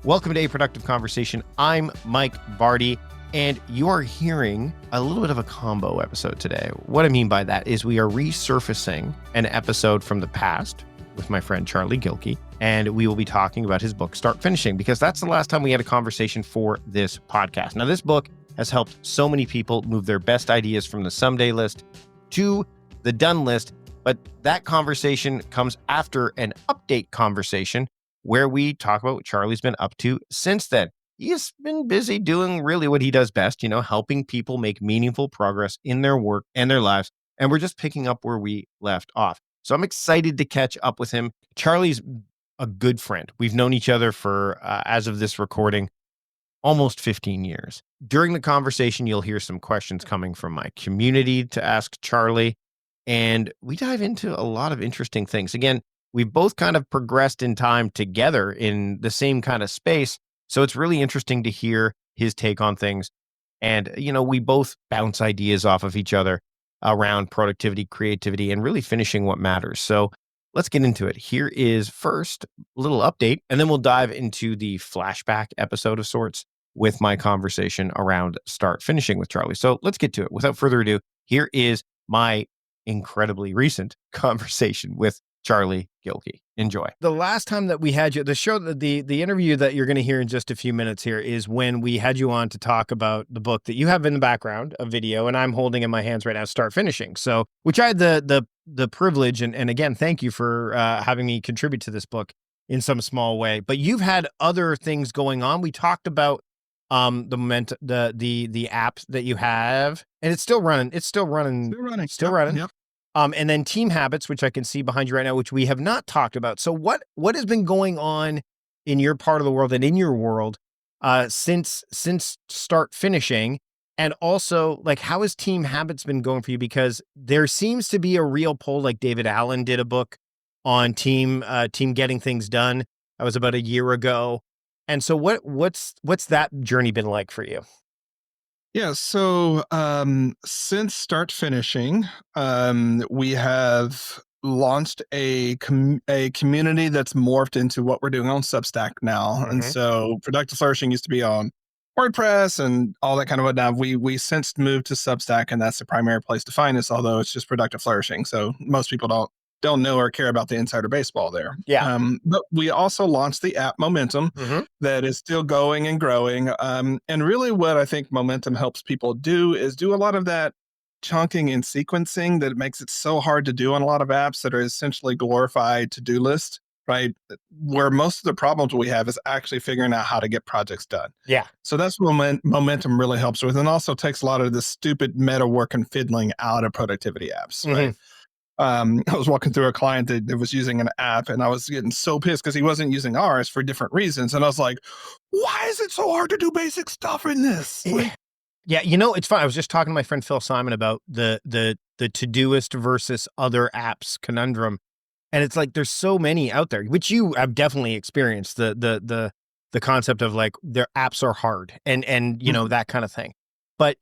Welcome to A Productive Conversation. I'm Mike Barty, and you are hearing a little bit of a combo episode today. What I mean by that is we are resurfacing an episode from the past with my friend Charlie Gilkey, and we will be talking about his book, Start Finishing, because that's the last time we had a conversation for this podcast. Now, this book has helped so many people move their best ideas from the someday list to the done list, but that conversation comes after an update conversation where we talk about what Charlie's been up to since then. He's been busy doing really what he does best, helping people make meaningful progress in their work and their lives. And we're just picking up where we left off. So I'm excited to catch up with him. Charlie's a good friend. We've known each other for, as of this recording, almost 15 years. During the conversation, you'll hear some questions coming from my community to ask Charlie. And we dive into a lot of interesting things. Again, we've both kind of progressed in time together in the same kind of space. So it's really interesting to hear his take on things. And, we both bounce ideas off of each other around productivity, creativity, and really finishing what matters. So let's get into it. Here is first a little update, and then we'll dive into the flashback episode of sorts with my conversation around Start Finishing with Charlie. So let's get to it. Without further ado, here is my incredibly recent conversation with Charlie Gilkey. Enjoy. The last time that we had you, the interview that you're going to hear in just a few minutes here is when we had you on to talk about the book that you have in the background, a video, and I'm holding in my hands right now, Start Finishing. So, which I had the privilege, and again, thank you for having me contribute to this book in some small way. But you've had other things going on. We talked about the app that you have, and it's still running. Yep. And then Team Habits, which I can see behind you right now, which we have not talked about. So what has been going on in your part of the world and in your world since Start Finishing? And also, how has Team Habits been going for you? Because there seems to be a real pull. Like David Allen did a book on team getting things done. That was about a year ago. And so what's that journey been like for you? Yeah. So since Start Finishing, we have launched a community that's morphed into what we're doing on Substack now. Mm-hmm. And so Productive Flourishing used to be on WordPress and all that kind of whatnot. We since moved to Substack, and that's the primary place to find us, although it's just Productive Flourishing. So most people don't know or care about the insider baseball there. Yeah. But we also launched the app Momentum that is still going and growing. And really what I think Momentum helps people do is do a lot of that chunking and sequencing that makes it so hard to do on a lot of apps that are essentially glorified to-do lists, right? Where most of the problems we have is actually figuring out how to get projects done. Yeah. So that's what Momentum really helps with, and also takes a lot of the stupid meta work and fiddling out of productivity apps, right? I was walking through a client that was using an app, and I was getting so pissed because he wasn't using ours for different reasons. And I was like, why is it so hard to do basic stuff in this? Yeah. It's fun. I was just talking to my friend Phil Simon about the Todoist versus other apps conundrum. And it's like, there's so many out there, which you have definitely experienced, the concept of their apps are hard and that kind of thing. But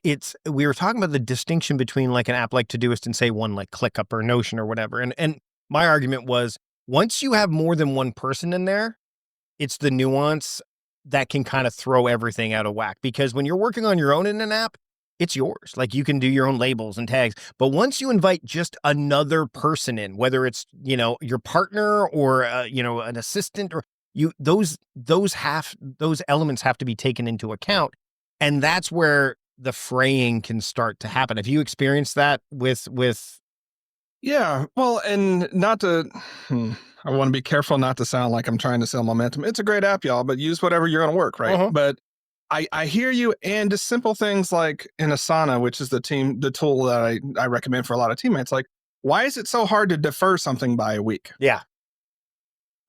we were talking about the distinction between an app like Todoist and say one like ClickUp or Notion or whatever. And my argument was, once you have more than one person in there, it's the nuance that can kind of throw everything out of whack. Because when you're working on your own in an app, it's yours. You can do your own labels and tags. But once you invite just another person in, whether it's, your partner or, an assistant, or those elements have to be taken into account. And that's where the fraying can start to happen. Have you experienced that with? Yeah. Well, and not to, I want to be careful not to sound like I'm trying to sell Momentum. It's a great app, y'all, but use whatever you're going to work, right? But I hear you, and just simple things like in Asana, which is the tool that I recommend for a lot of teammates. Why is it so hard to defer something by a week? Yeah.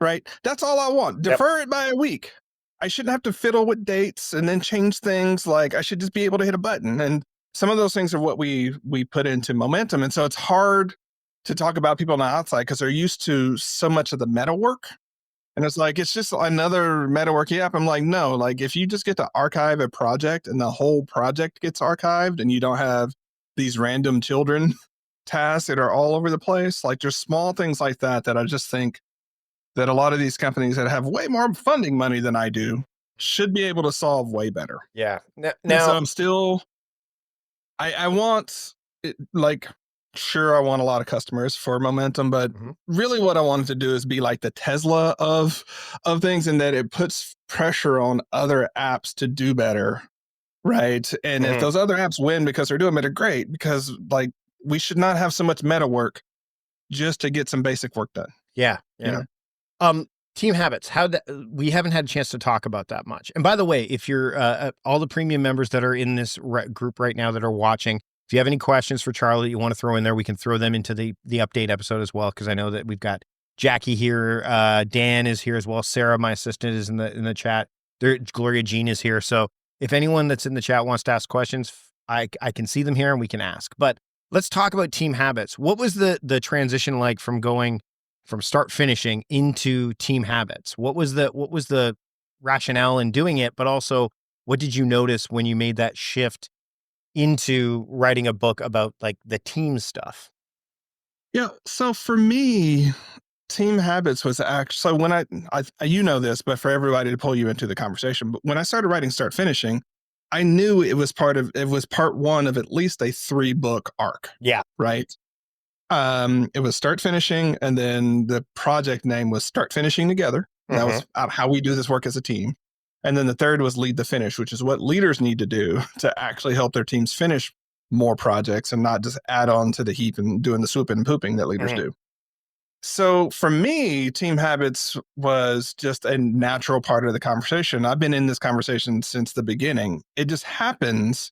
Right. That's all I want. Defer it by a week. I shouldn't have to fiddle with dates and then change things. I should just be able to hit a button. And some of those things are what we put into Momentum. And so it's hard to talk about people on the outside because they're used to so much of the meta work. And it's just another meta worky app. I'm like, no, if you just get to archive a project and the whole project gets archived and you don't have these random children tasks that are all over the place, there's small things like that I just think that a lot of these companies that have way more funding money than I do should be able to solve way better. Yeah. And so I'm still, I want it, like, sure, I want a lot of customers for momentum, but really what I wanted to do is be like the Tesla of things, and that it puts pressure on other apps to do better. Right. And if those other apps win because they're doing better, great, because like we should not have so much meta work just to get some basic work done. Yeah. Yeah. You know? Team habits. We haven't had a chance to talk about that much. And by the way, if you're all the premium members that are in this group right now that are watching, if you have any questions for Charlie you want to throw in there, we can throw them into the update episode as well. Cause I know that we've got Jackie here. Dan is here as well. Sarah, my assistant, is in the chat. Gloria Jean is here. So if anyone that's in the chat wants to ask questions, I can see them here and we can ask. But let's talk about team habits. What was the transition like from going from start finishing into team habits? What was the rationale in doing it? But also, what did you notice when you made that shift into writing a book about like the team stuff? Yeah. So for me, team habits was actually, so when I you know this, but for everybody to pull you into the conversation, but when I started writing Start Finishing, I knew it was part one of at least a 3-book arc. Yeah. Right. It was Start Finishing, and then the project name was Start Finishing Together. That was how we do this work as a team. And then the third was Lead the Finish, which is what leaders need to do to actually help their teams finish more projects and not just add on to the heap and doing the swooping and pooping that leaders do. So for me, team habits was just a natural part of the conversation. I've been in this conversation since the beginning. It just happens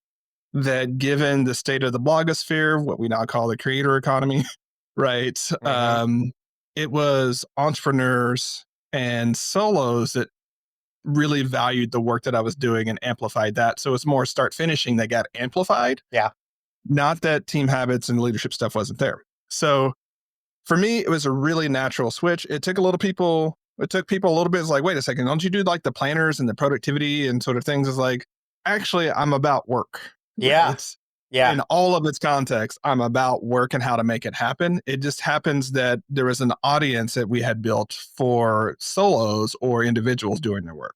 that given the state of the blogosphere, what we now call the creator economy, right? It was entrepreneurs and solos that really valued the work that I was doing and amplified that. So it's more Start Finishing that got amplified. Yeah. Not that team habits and leadership stuff wasn't there. So for me, it was a really natural switch. It took people a little bit. It's like, wait a second, don't you do like the planners and the productivity and sort of things? It's like, actually, I'm about work. Yeah. In all of its context, I'm about work and how to make it happen. It just happens that there was an audience that we had built for solos or individuals doing their work.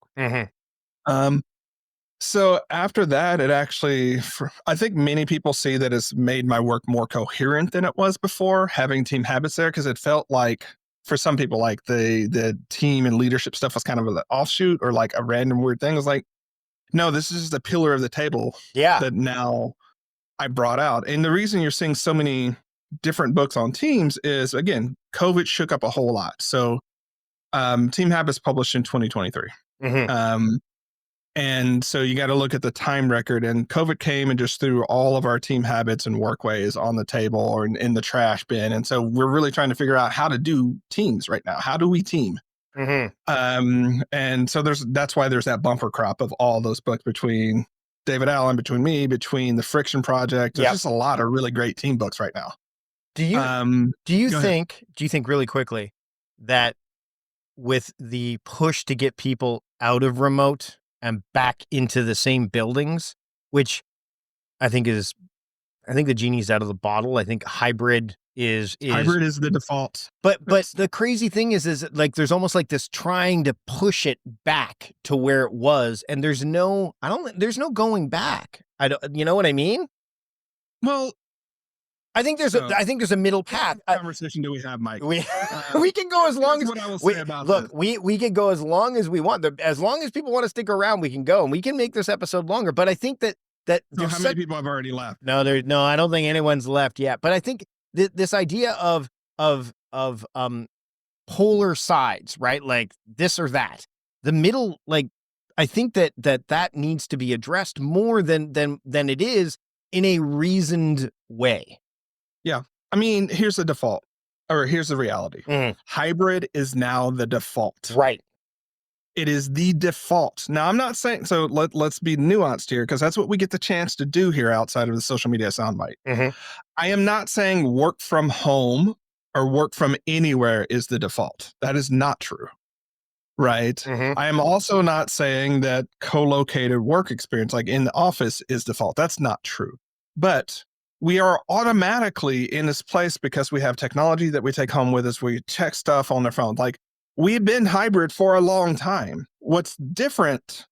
So after that, it actually, I think many people see that it's made my work more coherent than it was before, having team habits there, because it felt like, for some people, like the team and leadership stuff was kind of an offshoot or like a random weird thing. It was like, no, this is just a pillar of the table that now I brought out. And the reason you're seeing so many different books on teams is, again, COVID shook up a whole lot. So Team Habits published in 2023. And so you got to look at the time record, and COVID came and just threw all of our team habits and workways on the table or in the trash bin. And so we're really trying to figure out how to do teams right now. How do we team? And so that's why there's that bumper crop of all those books between David Allen, between me, between the Friction Project. There's just a lot of really great team books right now. Do you think really quickly that with the push to get people out of remote and back into the same buildings, which I think the genie's out of the bottle. I think hybrid is the default. But the crazy thing is like there's almost like this trying to push it back to where it was, and there's no going back. You know what I mean? Well, I think there's a middle path. What conversation do we have, Mike? We can go as long as what I will say about look. We can go as long as we want. As long as people want to stick around, we can go, and we can make this episode longer. But I think that so how many people have already left? No, I don't think anyone's left yet. But I think this idea of polar sides, right? Like this or that, the middle, like I think that needs to be addressed more than it is in a reasoned way. Yeah. I mean, here's the default, or here's the reality. Hybrid is now the default. Right. It is the default. Now, I'm not saying, so let's be nuanced here, because that's what we get the chance to do here outside of the social media soundbite. I am not saying work from home or work from anywhere is the default. That is not true. Right. I am also not saying that co-located work experience, like in the office, is default. That's not true. But we are automatically in this place because we have technology that we take home with us. We check stuff on their phone. Like we've been hybrid for a long time. What's different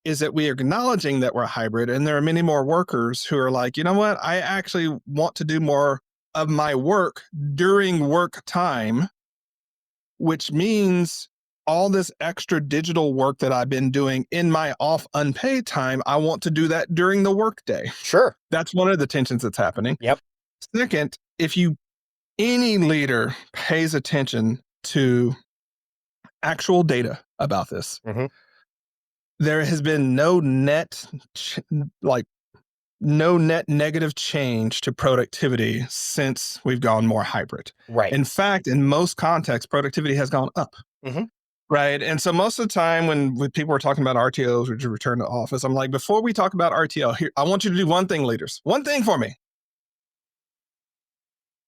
is that we are acknowledging that we're hybrid, and there are many more workers who are like, you know what, I actually want to do more of my work during work time, which means all this extra digital work that I've been doing in my off unpaid time, I want to do that during the workday. Sure. That's one of the tensions that's happening. Yep. Second, if any leader pays attention to actual data about this, there has been no net negative change to productivity since we've gone more hybrid. Right. In fact, in most contexts, productivity has gone up. Right. And so most of the time when people are talking about RTOs or to return to office, I'm like, before we talk about RTO, here, I want you to do one thing, leaders. One thing for me.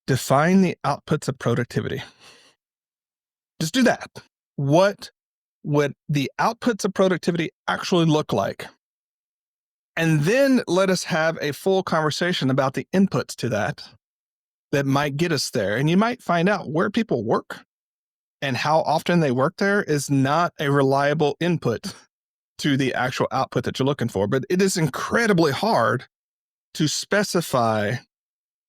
Define the outputs of productivity. Just do that. What would the outputs of productivity actually look like? And then let us have a full conversation about the inputs to that might get us there. And you might find out where people work and how often they work there is not a reliable input to the actual output that you're looking for. But it is incredibly hard to specify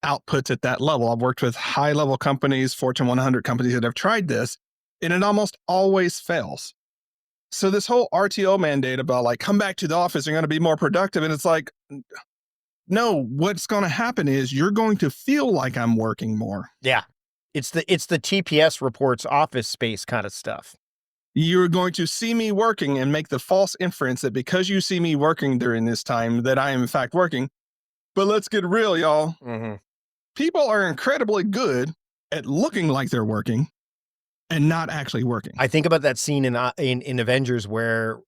outputs at that level. I've worked with high-level companies, Fortune 100 companies that have tried this, and it almost always fails. So this whole RTO mandate about like, come back to the office, you're going to be more productive. And it's like, no, what's going to happen is you're going to feel like I'm working more. Yeah. It's the TPS reports office space kind of stuff. You're going to see me working and make the false inference that because you see me working during this time that I am in fact working. But let's get real, y'all. People are incredibly good at looking like they're working and not actually working. I think about that scene in Avengers where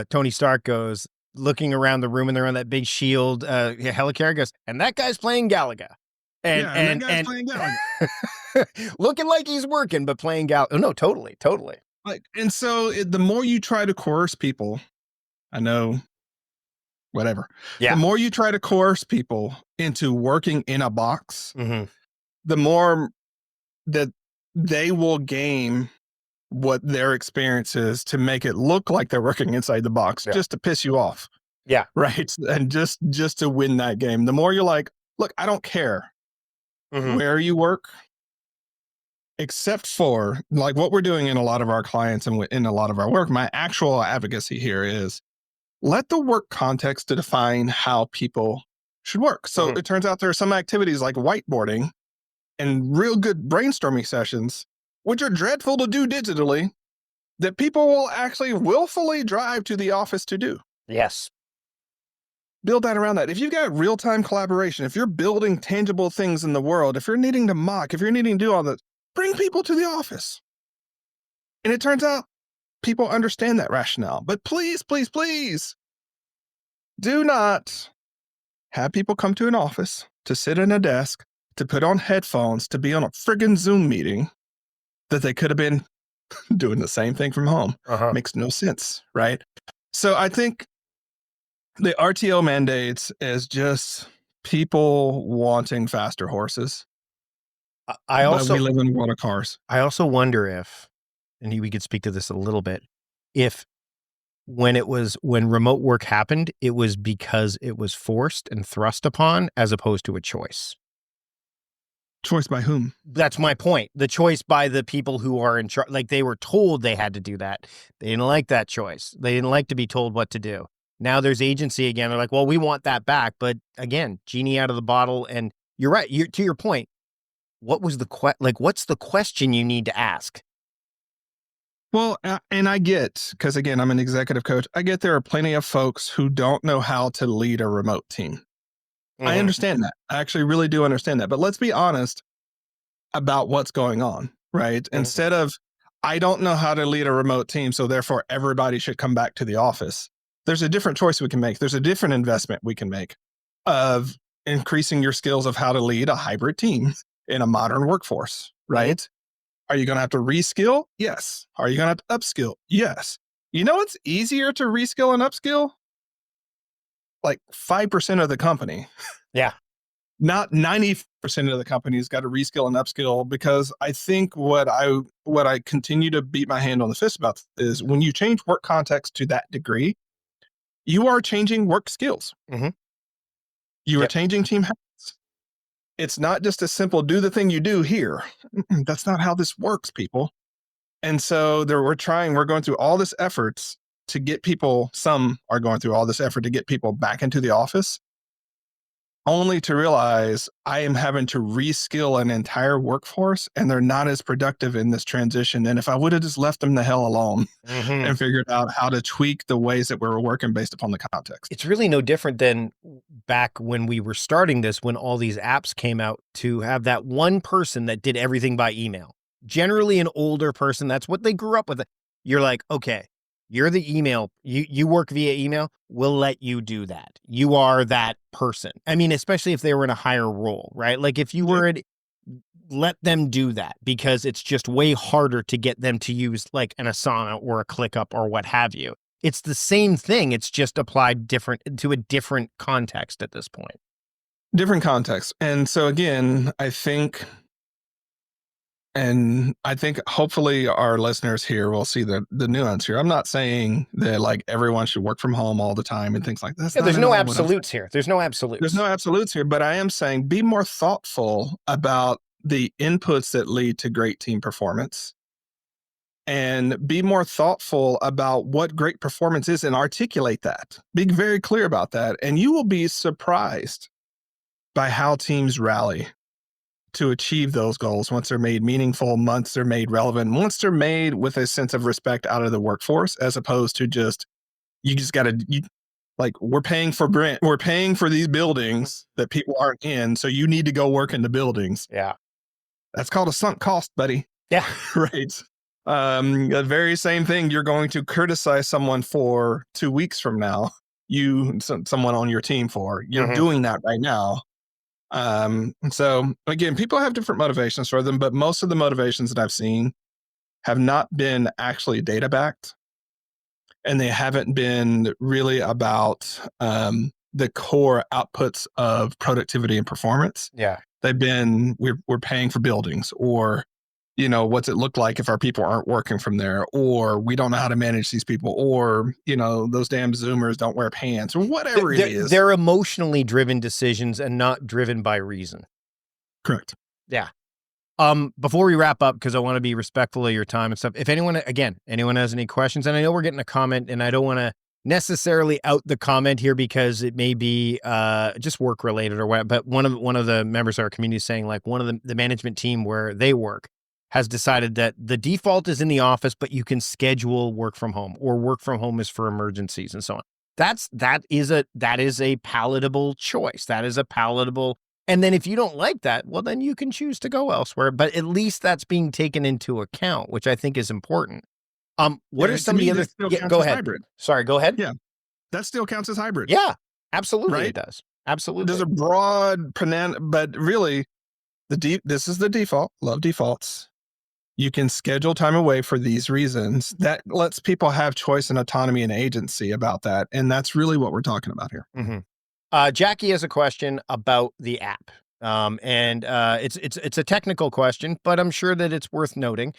Tony Stark goes looking around the room and they're on that big shield helicarrier, goes, and that guy's playing Galaga. And that guy's playing Galaga. Looking like he's working, but playing Galaga. Oh, no, totally. Like, and so the more you try to coerce people, I know, whatever. Yeah. The more you try to coerce people into working in a box, the more that they will game what their experience is to make it look like they're working inside the box, just to piss you off. Yeah. Right. And just to win that game. The more you're like, look, I don't care where you work, except for like what we're doing in a lot of our clients and in a lot of our work. My actual advocacy here is let the work context to define how people should work. So it turns out there are some activities like whiteboarding and real good brainstorming sessions, which are dreadful to do digitally, that people will actually willfully drive to the office to do. Yes. Build that around that. If you've got real-time collaboration, if you're building tangible things in the world, if you're needing to mock, if you're needing to do all that, bring people to the office. And it turns out people understand that rationale. But please, please, please, do not have people come to an office to sit in a desk, to put on headphones, to be on a friggin' Zoom meeting that they could have been doing the same thing from home. Makes no sense, right? So I think the RTO mandates is just people wanting faster horses. But we live in a world of cars. I also wonder if, and we could speak to this a little bit, if when remote work happened, it was because it was forced and thrust upon as opposed to a choice. Choice by whom? That's my point. The choice by the people who are in charge. Like they were told they had to do that. They didn't like that choice. They didn't like to be told what to do. Now there's agency again. They're like, well, we want that back. But again, genie out of the bottle. And you're right. To your point, what was what's the question you need to ask? Well, and I get, because again, I'm an executive coach. I get there are plenty of folks who don't know how to lead a remote team. I understand that. I actually really do understand that. But let's be honest about what's going on, right? Instead of, I don't know how to lead a remote team, so therefore everybody should come back to the office. There's a different choice we can make. There's a different investment we can make of increasing your skills of how to lead a hybrid team in a modern workforce, right? Are you going to have to reskill? Yes. Are you going to have to upskill? Yes. You know what's easier to reskill and upskill? Like 5% of the company. Yeah. Not 90% of the company's got to reskill and upskill, because I think what I continue to beat my hand on the fist about is when you change work context to that degree, you are changing work skills. Mm-hmm. You are Yep. changing team habits. It's not just a simple do the thing you do here. That's not how this works, people. And so we're going through all this efforts to get people, some are going through all this effort to get people back into the office, only to realize I am having to reskill an entire workforce and they're not as productive in this transition. And if I would have just left them the hell alone and figured out how to tweak the ways that we were working based upon the context. It's really no different than back when we were starting this, when all these apps came out, to have that one person that did everything by email. Generally an older person, that's what they grew up with. You're like, okay, you're the email, you work via email, we'll let you do that. You are that person. I mean, especially if they were in a higher role, right? Like if you were let them do that, because it's just way harder to get them to use like an Asana or a ClickUp or what have you. It's the same thing. It's just applied to a different context at this point. Different context. And so again, I think hopefully our listeners here will see the nuance here. I'm not saying that like everyone should work from home all the time and things like that. Yeah, there's no absolutes here. There's no absolutes. There's no absolutes here, but I am saying be more thoughtful about the inputs that lead to great team performance, and be more thoughtful about what great performance is and articulate that. Be very clear about that. And you will be surprised by how teams rally to achieve those goals once they're made meaningful, once they're made relevant, once they're made with a sense of respect out of the workforce, as opposed to just, we're paying for rent, we're paying for these buildings that people aren't in, so you need to go work in the buildings. Yeah. That's called a sunk cost, buddy. Yeah. Right. The very same thing you're going to criticize someone for 2 weeks from now, someone on your team for, you're doing that right now. So again, people have different motivations for them, but most of the motivations that I've seen have not been actually data backed, and they haven't been really about the core outputs of productivity and performance. Yeah. They've been, we're paying for buildings, or, what's it look like if our people aren't working from there, or we don't know how to manage these people, or, those damn Zoomers don't wear pants, or whatever it is. They're emotionally driven decisions and not driven by reason. Correct. Yeah. Before we wrap up, because I want to be respectful of your time and stuff, if anyone has any questions, and I know we're getting a comment, and I don't want to necessarily out the comment here because it may be just work related or what, but one of the members of our community is saying, like, one of the management team where they work has decided that the default is in the office, but you can schedule work from home, or work from home is for emergencies and so on. That is a palatable choice. That is a palatable. And then if you don't like that, well, then you can choose to go elsewhere. But at least that's being taken into account, which I think is important. What are some of the other? Go ahead. Hybrid. Sorry, go ahead. Yeah, that still counts as hybrid. Yeah, absolutely, right? It does. Absolutely. There's a broad, but really, this is the default. Love defaults. You can schedule time away for these reasons. That lets people have choice and autonomy and agency about that. And that's really what we're talking about here. Mm-hmm. Jackie has a question about the app. It's a technical question, but I'm sure that it's worth noting.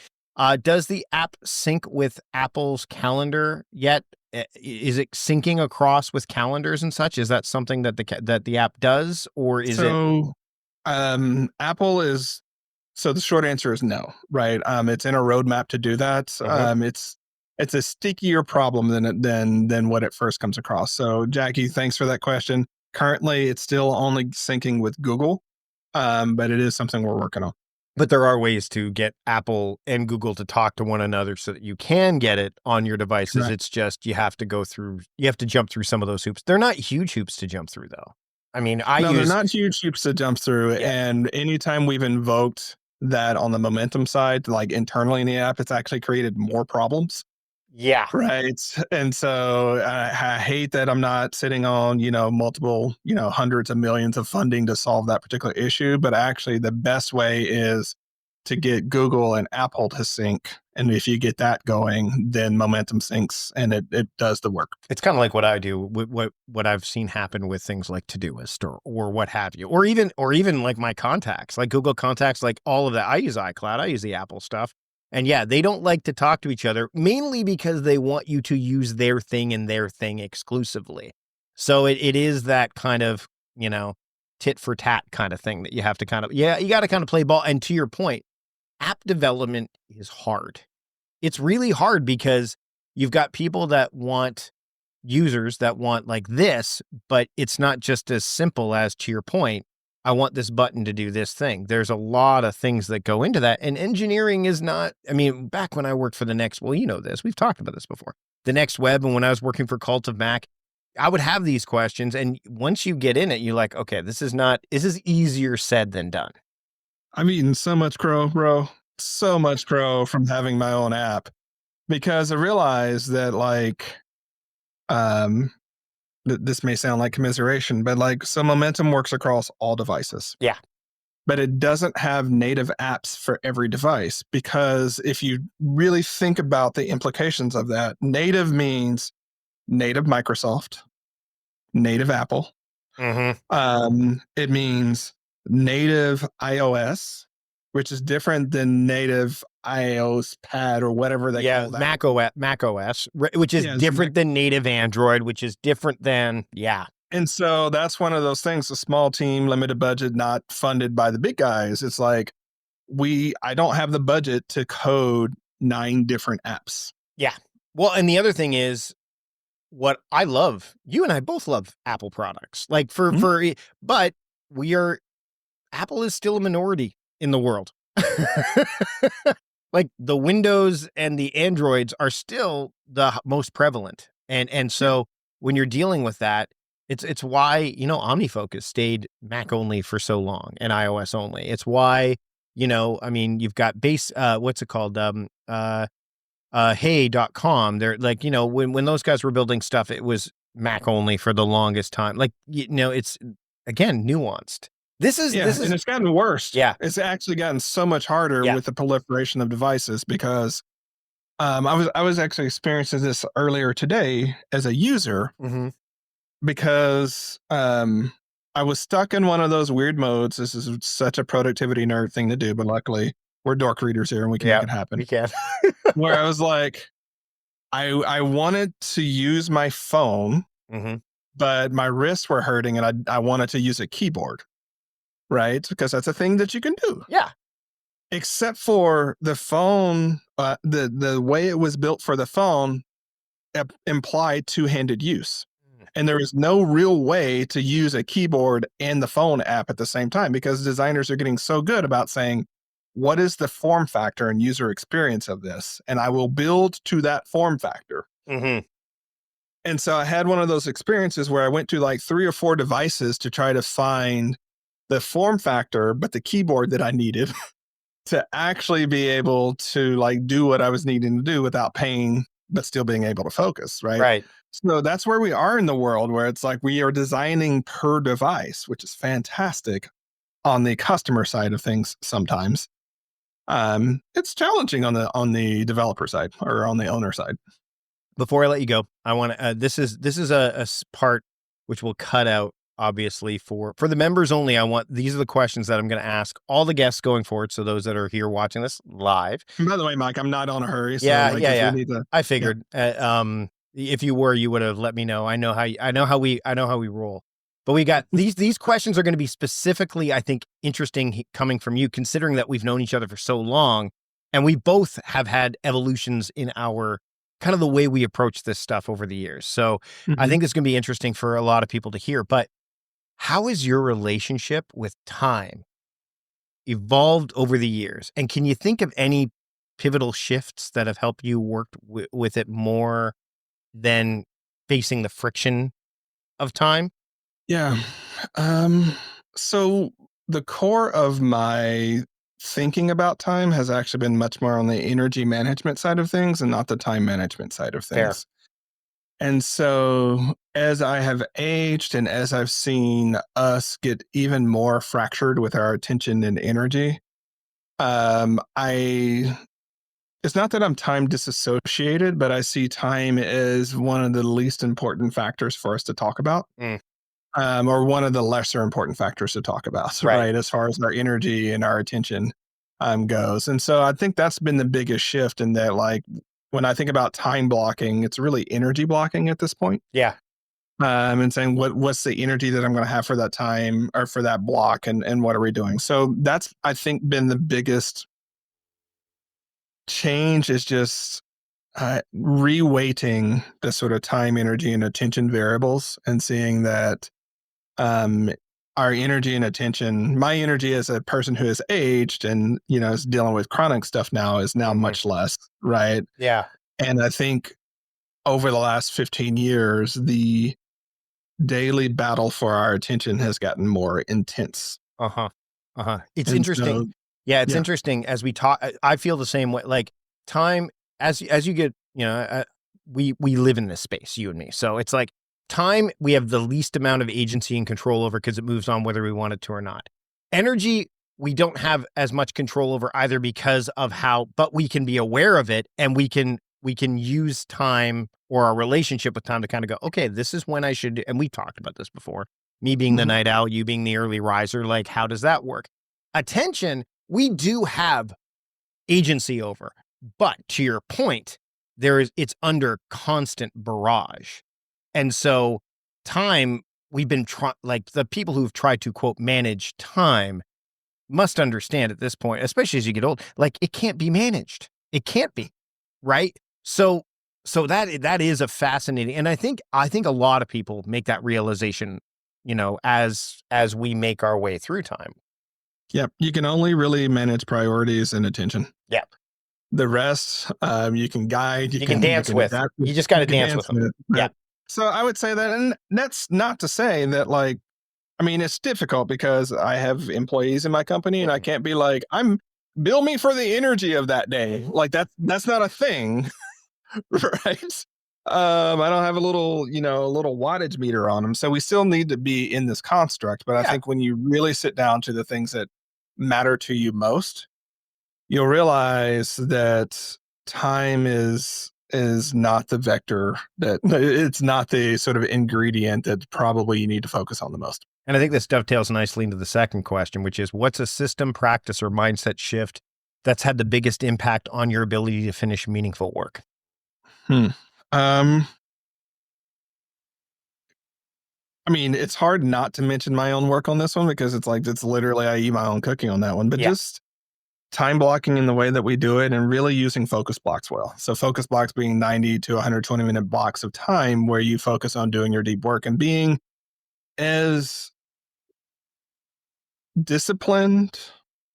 Does the app sync with Apple's calendar yet? Is it syncing across with calendars and such? Is that something that the app does, or is it? Apple is. So the short answer is no, right? It's in a roadmap to do that. It's a stickier problem than what it first comes across. So Jackie, thanks for that question. Currently, it's still only syncing with Google, but it is something we're working on. But there are ways to get Apple and Google to talk to one another so that you can get it on your devices. Correct. It's just you have to jump through some of those hoops. They're not huge hoops to jump through, though. I mean, they're not huge hoops to jump through. Yeah. And anytime we've invoked that on the momentum side, like internally in the app, it's actually created more problems. Yeah. Right. And so I hate that I'm not sitting on, multiple, hundreds of millions of funding to solve that particular issue. But actually the best way is to get Google and Apple to sync. And if you get that going, then momentum syncs and it does the work. It's kind of like what I do, what I've seen happen with things like Todoist or what have you, or even like my contacts, like Google Contacts, like all of that. I use iCloud, I use the Apple stuff. And yeah, they don't like to talk to each other, mainly because they want you to use their thing and their thing exclusively. So it is that kind of, tit for tat kind of thing that you have to you got to kind of play ball. And to your point, app development is hard. It's really hard because you've got people that want users that want like this, but it's not just as simple as, to your point, I want this button to do this thing. There's a lot of things that go into that. And engineering is not, back when I worked for this, we've talked about this before, the Next Web. And when I was working for Cult of Mac, I would have these questions. And once you get in it, you're like, okay, this is easier said than done. I've eaten so much crow, bro. So much crow from having my own app, because I realized that this may sound like commiseration, but so Momentum works across all devices. Yeah. But it doesn't have native apps for every device, because if you really think about the implications of that, native means native Microsoft, native Apple. It means native iOS, which is different than native iOS pad or whatever they call that. Mac OS, which is different than native Android, which is different than, And so that's one of those things, a small team, limited budget, not funded by the big guys. It's like, I don't have the budget to code 9 different apps. Yeah. Well, and the other thing is, what I love, you and I both love Apple products. But Apple is still a minority in the world. Like the Windows and the Androids are still the most prevalent. And so when you're dealing with that, it's why, OmniFocus stayed Mac only for so long and iOS only. It's why, you've got what's it called? Hey.com. They're like, when those guys were building stuff, it was Mac only for the longest time. It's, again, nuanced. This is, and it's gotten worse. Yeah. It's actually gotten so much harder with the proliferation of devices, because I was actually experiencing this earlier today as a user, because I was stuck in one of those weird modes. This is such a productivity nerd thing to do, but luckily we're dork readers here and we can make it happen. We can. Where I was like, I wanted to use my phone, but my wrists were hurting and I wanted to use a keyboard, right? Because that's a thing that you can do. Yeah. Except for the phone, the way it was built for the phone implied two-handed use. And there is no real way to use a keyboard and the phone app at the same time, because designers are getting so good about saying, what is the form factor and user experience of this? And I will build to that form factor. And so I had one of those experiences where I went to like 3 or 4 devices to try to find the form factor, but the keyboard that I needed to actually be able to like do what I was needing to do without pain, but still being able to focus. Right. So that's where we are in the world, where it's like we are designing per device, which is fantastic on the customer side of things. Sometimes it's challenging on the developer side or on the owner side. Before I let you go, I want to, this is a part which we'll cut out, obviously, for the members only. These are the questions that I'm going to ask all the guests going forward. So those that are here watching this live. And by the way, Mike, I'm not on a hurry. So I figured, if you were, you would have let me know. I know how we roll. But we got these questions are going to be specifically, I think, interesting coming from you, considering that we've known each other for so long, and we both have had evolutions in our kind of the way we approach this stuff over the years. So I think it's going to be interesting for a lot of people to hear. But how has your relationship with time evolved over the years? And can you think of any pivotal shifts that have helped you work with it more than facing the friction of time? Yeah. So the core of my thinking about time has actually been much more on the energy management side of things and not the time management side of things. Fair. And so as I have aged and as I've seen us get even more fractured with our attention and energy, it's not that I'm time disassociated, but I see time as one of the least important factors for us to talk about. Or one of the lesser important factors to talk about, right? As far as our energy and our attention. goes. And so I think that's been the biggest shift in that, like, when I think about time blocking, it's really energy blocking at this point. Yeah. And saying what's the energy that I'm going to have for that time or for that block, and what are we doing? So that's, I think, been the biggest change, is just reweighting the sort of time, energy, and attention variables, and seeing that our energy and attention, my energy as a person who has aged and, is dealing with chronic stuff now, is now much less, right? Yeah. And I think over the last 15 years, the daily battle for our attention has gotten more intense. It's And interesting. so, It's interesting as we talk. I feel the same way. Like time, as you get, we live in this space, you and me. So it's like time, we have the least amount of agency and control over because it moves on whether we want it to or not. Energy, we don't have as much control over either because of but we can be aware of it, and we can use time or our relationship with time to kind of go, okay, this is when I should, and we talked about this before, me being the night owl, you being the early riser, like, how does that work? Attention, we do have agency over, but to your point, it's under constant barrage. And so time, we've been like the people who've tried to, quote, manage time must understand at this point, especially as you get old, like, it can't be managed. It can't be, right? So that is a fascinating, and I think a lot of people make that realization, as we make our way through time. Yep. You can only really manage priorities and attention. Yep. The rest, you can guide, you can dance with. You just got to dance with them. Right? Yeah. So I would say that, and that's not to say that, like, I mean, it's difficult because I have employees in my company, and I can't be like, bill me for the energy of that day. Like, that's not a thing. Right. I don't have a little wattage meter on them. So we still need to be in this construct. But I think when you really sit down to the things that matter to you most, you'll realize that time is not the vector, that it's not the sort of ingredient that probably you need to focus on the most. And I think this dovetails nicely into the second question, which is, what's a system, practice, or mindset shift that's had the biggest impact on your ability to finish meaningful work? I mean, it's hard not to mention my own work on this one, because it's literally, I eat my own cooking on that one, but just time blocking in the way that we do it, and really using focus blocks well. So focus blocks being 90 to 120 minute blocks of time where you focus on doing your deep work, and being as disciplined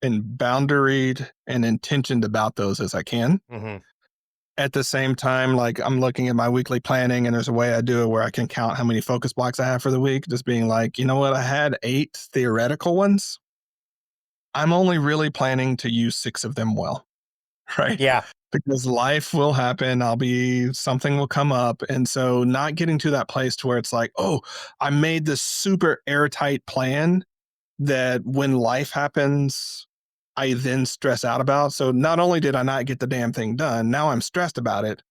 and boundaried and intentioned about those as I can. At the same time, like, I'm looking at my weekly planning, and there's a way I do it where I can count how many focus blocks I have for the week. Just being like, you know what? I had 8 theoretical ones. I'm only really planning to use 6 of them well. Right. Yeah. Because life will happen. Something will come up. And so not getting to that place to where it's like, oh, I made this super airtight plan that when life happens, I then stress out about. So not only did I not get the damn thing done, now I'm stressed about it.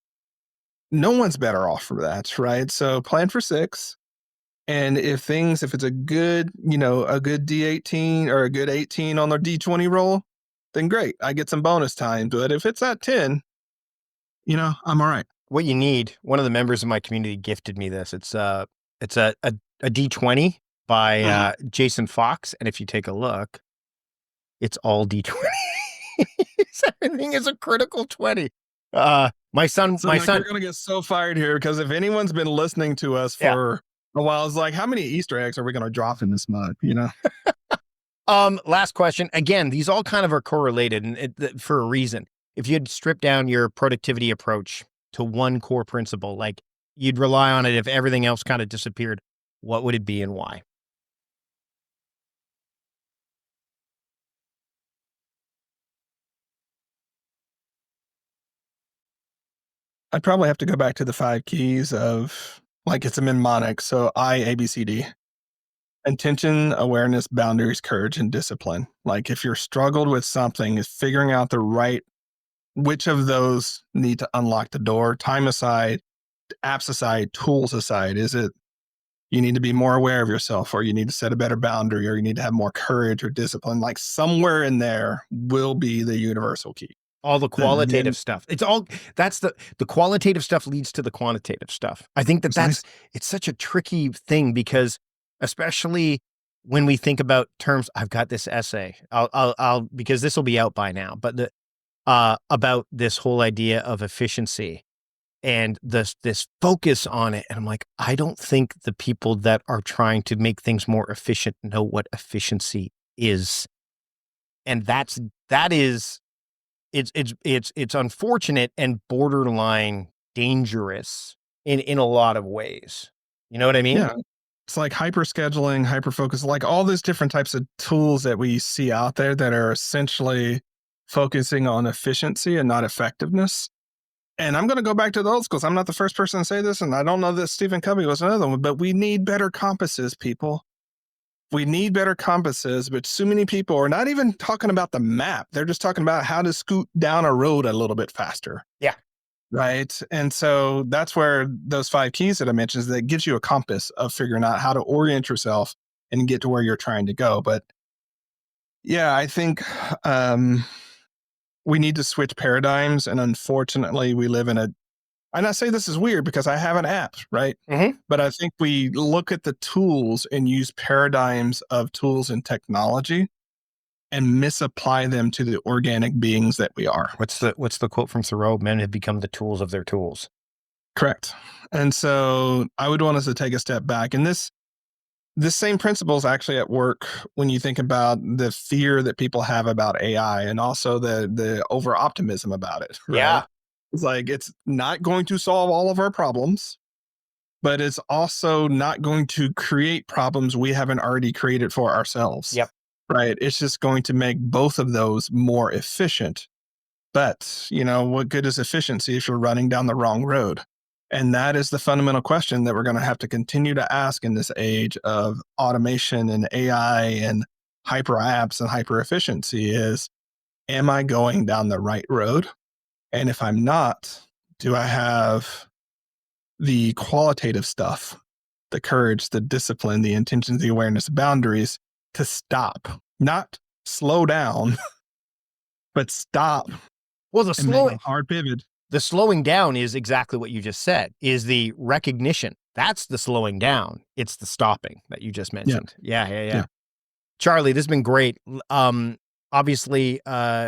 No one's better off for that, right? So plan for 6. And if it's a good, a good D18 or a good 18 on their D20 roll, then great. I get some bonus time. But if it's at 10, I'm all right. What you need, one of the members of my community gifted me this. It's a D20 by Jason Fox. And if you take a look, it's all D20. Everything is a critical 20. My son, you're going to get so fired here, because if anyone's been listening to us for a while, it's like, how many Easter eggs are we going to drop in this mug? Last question. Again, these all kind of are correlated, and for a reason. If you had stripped down your productivity approach to one core principle, like you'd rely on it if everything else kind of disappeared, what would it be and why? I'd probably have to go back to the 5 keys of, like, it's a mnemonic. So ABCD. Intention, awareness, boundaries, courage, and discipline. Like, if you're struggled with something, is figuring out which of those need to unlock the door, time aside, apps aside, tools aside. Is it you need to be more aware of yourself, or you need to set a better boundary, or you need to have more courage or discipline. Like somewhere in there will be the universal key. All the qualitative stuff. It's all, that's the qualitative stuff leads to the quantitative stuff. I think it's such a tricky thing, because especially when we think about terms, I've got this essay, I'll because this will be out by now, but about this whole idea of efficiency and this focus on it. And I'm like, I don't think the people that are trying to make things more efficient know what efficiency is. And it's unfortunate and borderline dangerous in a lot of ways. You know what I mean? Yeah. It's like hyper scheduling, hyper focus, like all these different types of tools that we see out there that are essentially focusing on efficiency and not effectiveness. And I'm going to go back to the old schools. I'm not the first person to say this, and I don't know that Stephen Covey was another one, but we need better compasses, people. We need better compasses, but so many people are not even talking about the map. They're just talking about how to scoot down a road a little bit faster. Yeah. Right. And so that's where those 5 keys that I mentioned, that gives you a compass of figuring out how to orient yourself and get to where you're trying to go. But yeah, I think we need to switch paradigms. And unfortunately, we live in and I say this is weird because I have an app, right? Mm-hmm. But I think we look at the tools and use paradigms of tools and technology and misapply them to the organic beings that we are. What's the quote from Thoreau? Men have become the tools of their tools. Correct. And so I would want us to take a step back. And this same principle is actually at work when you think about the fear that people have about AI, and also the over optimism about it. Right? Yeah. It's like, it's not going to solve all of our problems, but it's also not going to create problems we haven't already created for ourselves. Yep. Right. It's just going to make both of those more efficient. But, what good is efficiency if you're running down the wrong road? And that is the fundamental question that we're going to have to continue to ask in this age of automation and AI and hyper apps and hyper efficiency is, am I going down the right road? And if I'm not, do I have the qualitative stuff, the courage, the discipline, the intentions, the awareness, the boundaries to stop, not slow down, but stop. Well, the hard pivot. The slowing down is exactly what you just said, is the recognition. That's the slowing down. It's the stopping that you just mentioned. Yeah. Charlie, this has been great. Obviously,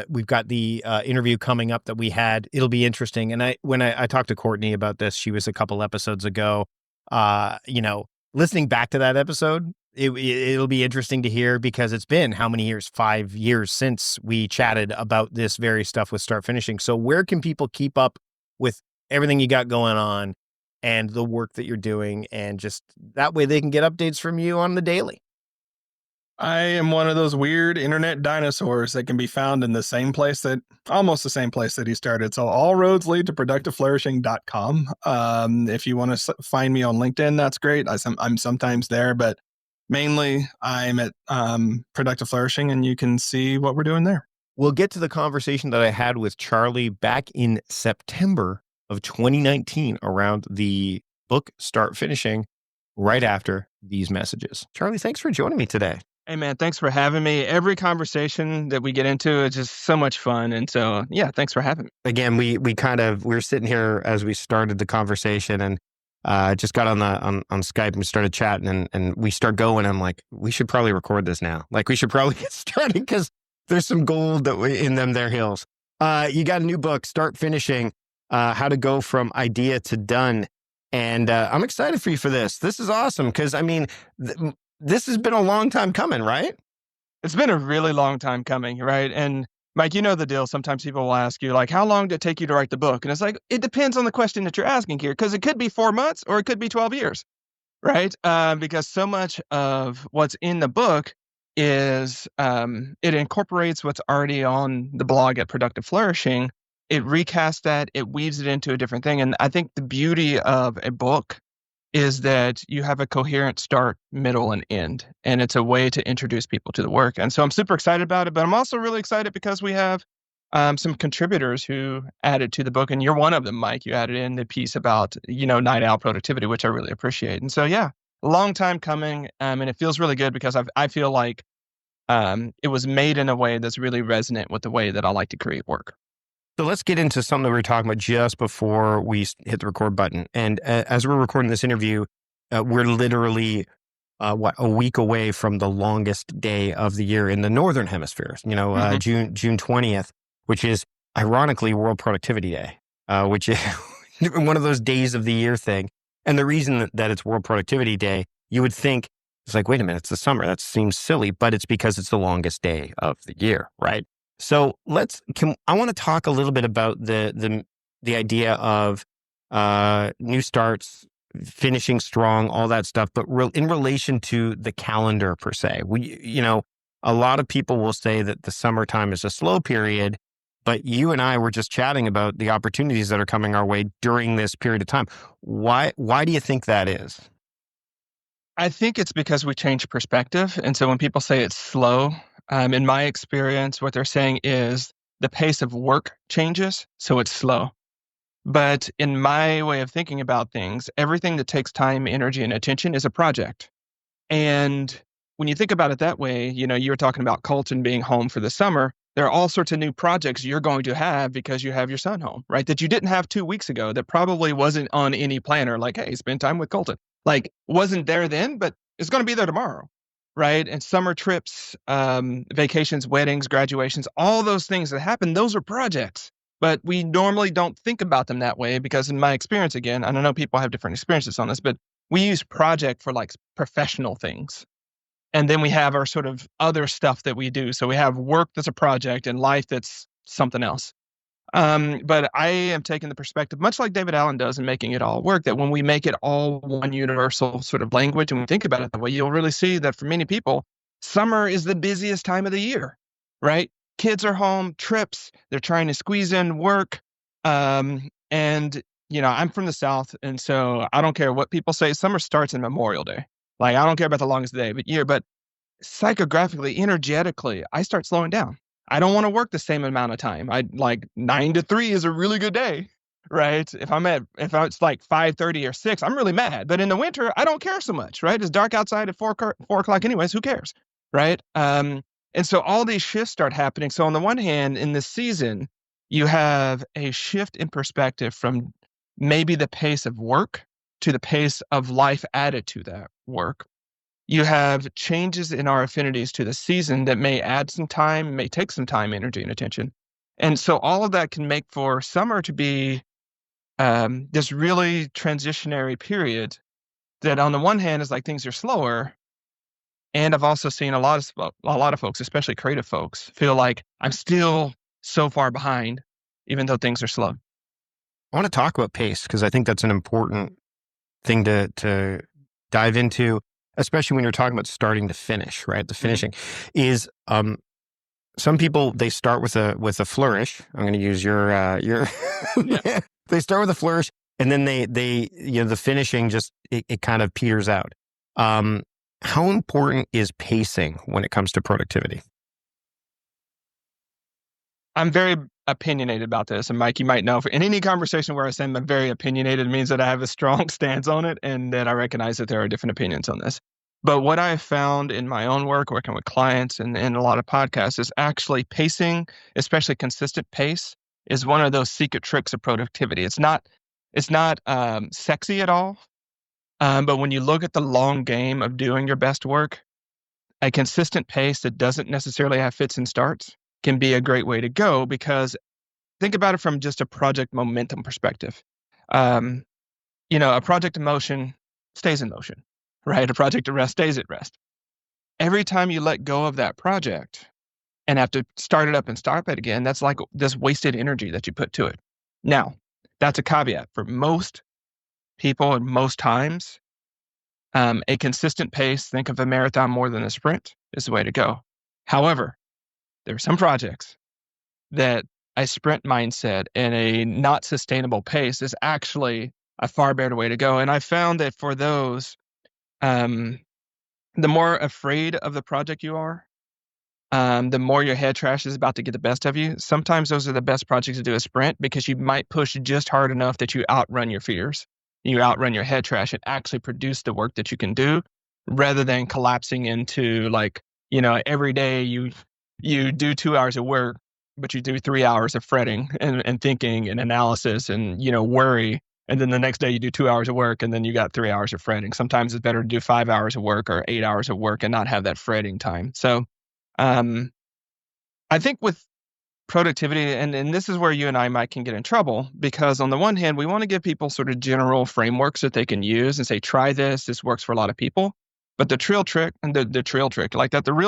we've got the interview coming up that we had. It'll be interesting. And when I talked to Courtney about this, she was a couple episodes ago. Listening back to that episode, it'll be interesting to hear, because it's been how many years? 5 years since we chatted about this very stuff with Start Finishing. So where can people keep up with everything you got going on and the work that you're doing, and just that way they can get updates from you on the daily? I am one of those weird internet dinosaurs that can be found in almost the same place that he started. So all roads lead to productiveflourishing.com. If you want to find me on LinkedIn, that's great. I'm sometimes there, but mainly I'm at Productive Flourishing, and you can see what we're doing there. We'll get to the conversation that I had with Charlie back in September of 2019 around the book Start Finishing right after these messages. Charlie, thanks for joining me today. Hey, man, thanks for having me. Every conversation that we get into is just so much fun. And so, yeah, thanks for having me. Again, we were sitting here as we started the conversation, and just got on Skype and we started chatting, and we start going. I'm like, we should probably record this now. Like, we should probably get started, because there's some gold in them there hills. You got a new book, Start Finishing, how to go from idea to done. And I'm excited for you for this. This is awesome, because this has been a long time coming, right? It's been a really long time coming, right? And Mike, you know the deal. Sometimes people will ask you, like, how long did it take you to write the book? And it's like, it depends on the question that you're asking here, because it could be 4 months or it could be 12 years, right? Because so much of what's in the book is it incorporates what's already on the blog at Productive Flourishing. It recasts that, it weaves it into a different thing. And I think the beauty of a book is that you have a coherent start, middle, and end. And it's a way to introduce people to the work. And so I'm super excited about it, but I'm also really excited because we have some contributors who added to the book. And you're one of them, Mike. You added in the piece about, night owl productivity, which I really appreciate. And so, yeah, a long time coming, and it feels really good because I feel like it was made in a way that's really resonant with the way that I like to create work. So let's get into something that we were talking about just before we hit the record button. And as we're recording this interview, we're literally a week away from the longest day of the year in the Northern Hemisphere, June 20th, which is ironically World Productivity Day, which is one of those days of the year thing. And the reason that it's World Productivity Day, you would think, it's like, wait a minute, it's the summer. That seems silly, but it's because it's the longest day of the year, right? So I want to talk a little bit about the idea of new starts, finishing strong, all that stuff, but in relation to the calendar per se. A lot of people will say that the summertime is a slow period, but you and I were just chatting about the opportunities that are coming our way during this period of time. Why do you think that is? I think it's because we change perspective. And so when people say it's slow, in my experience, what they're saying is the pace of work changes, so it's slow. But in my way of thinking about things, everything that takes time, energy, and attention is a project. And when you think about it that way, you were talking about Colton being home for the summer. There are all sorts of new projects you're going to have because you have your son home, right? That you didn't have 2 weeks ago, that probably wasn't on any planner, like, hey, spend time with Colton. Like, wasn't there then, but it's going to be there tomorrow, right? And summer trips, vacations, weddings, graduations, all those things that happen, those are projects. But we normally don't think about them that way because in my experience, again, and I know people have different experiences on this, but we use project for like professional things. And then we have our sort of other stuff that we do. So we have work that's a project and life that's something else. But I am taking the perspective, much like David Allen does in Making It All Work, that when we make it all one universal sort of language and we think about it that way, you'll really see that for many people, summer is the busiest time of the year, right? Kids are home, trips, they're trying to squeeze in work. And, I'm from the South. And so I don't care what people say. Summer starts in Memorial Day. Like, I don't care about the longest day, but psychographically, energetically, I start slowing down. I don't want to work the same amount of time. I like 9 to 3 is a really good day, right? If it's like 5:30 or 6, I'm really mad. But in the winter, I don't care so much, right? It's dark outside at 4 o'clock anyways. Who cares, right? And so all these shifts start happening. So on the one hand, in this season, you have a shift in perspective from maybe the pace of work to the pace of life added to that work. You have changes in our affinities to the season that may add some time, may take some time, energy, and attention. And so all of that can make for summer to be this really transitionary period that on the one hand is like things are slower. And I've also seen a lot of folks, especially creative folks, feel like I'm still so far behind, even though things are slow. I want to talk about pace because I think that's an important thing to dive into, especially when you're talking about starting to finish, right? The finishing is some people, they start with a flourish. I'm going to use your they start with a flourish and then they the finishing just it kind of peters out. How important is pacing when it comes to productivity? I'm very opinionated about this. And Mike, you might know, in any conversation where I say I'm very opinionated, it means that I have a strong stance on it and that I recognize that there are different opinions on this. But what I have found in my own work, working with clients and a lot of podcasts, is actually pacing, especially consistent pace, is one of those secret tricks of productivity. It's not sexy at all. But when you look at the long game of doing your best work, a consistent pace that doesn't necessarily have fits and starts can be a great way to go, because think about it from just a project momentum perspective. A project in motion stays in motion, right? A project at rest stays at rest. Every time you let go of that project and have to start it up and start it again, that's like this wasted energy that you put to it. Now, that's a caveat for most people and most times. A consistent pace, think of a marathon more than a sprint, is the way to go. However, there are some projects that a sprint mindset and a not sustainable pace is actually a far better way to go. And I found that for those, the more afraid of the project you are, the more your head trash is about to get the best of you. Sometimes those are the best projects to do a sprint because you might push just hard enough that you outrun your fears. you outrun your head trash and actually produce the work that you can do, rather than collapsing into like, every day you do 2 hours of work, but you do 3 hours of fretting and thinking and analysis and, worry. And then the next day you do 2 hours of work and then you got 3 hours of fretting. Sometimes it's better to do 5 hours of work or 8 hours of work and not have that fretting time. So um, I think with productivity, and this is where you and I might can get in trouble, because on the one hand, we want to give people sort of general frameworks that they can use and say, try this works for a lot of people. But the real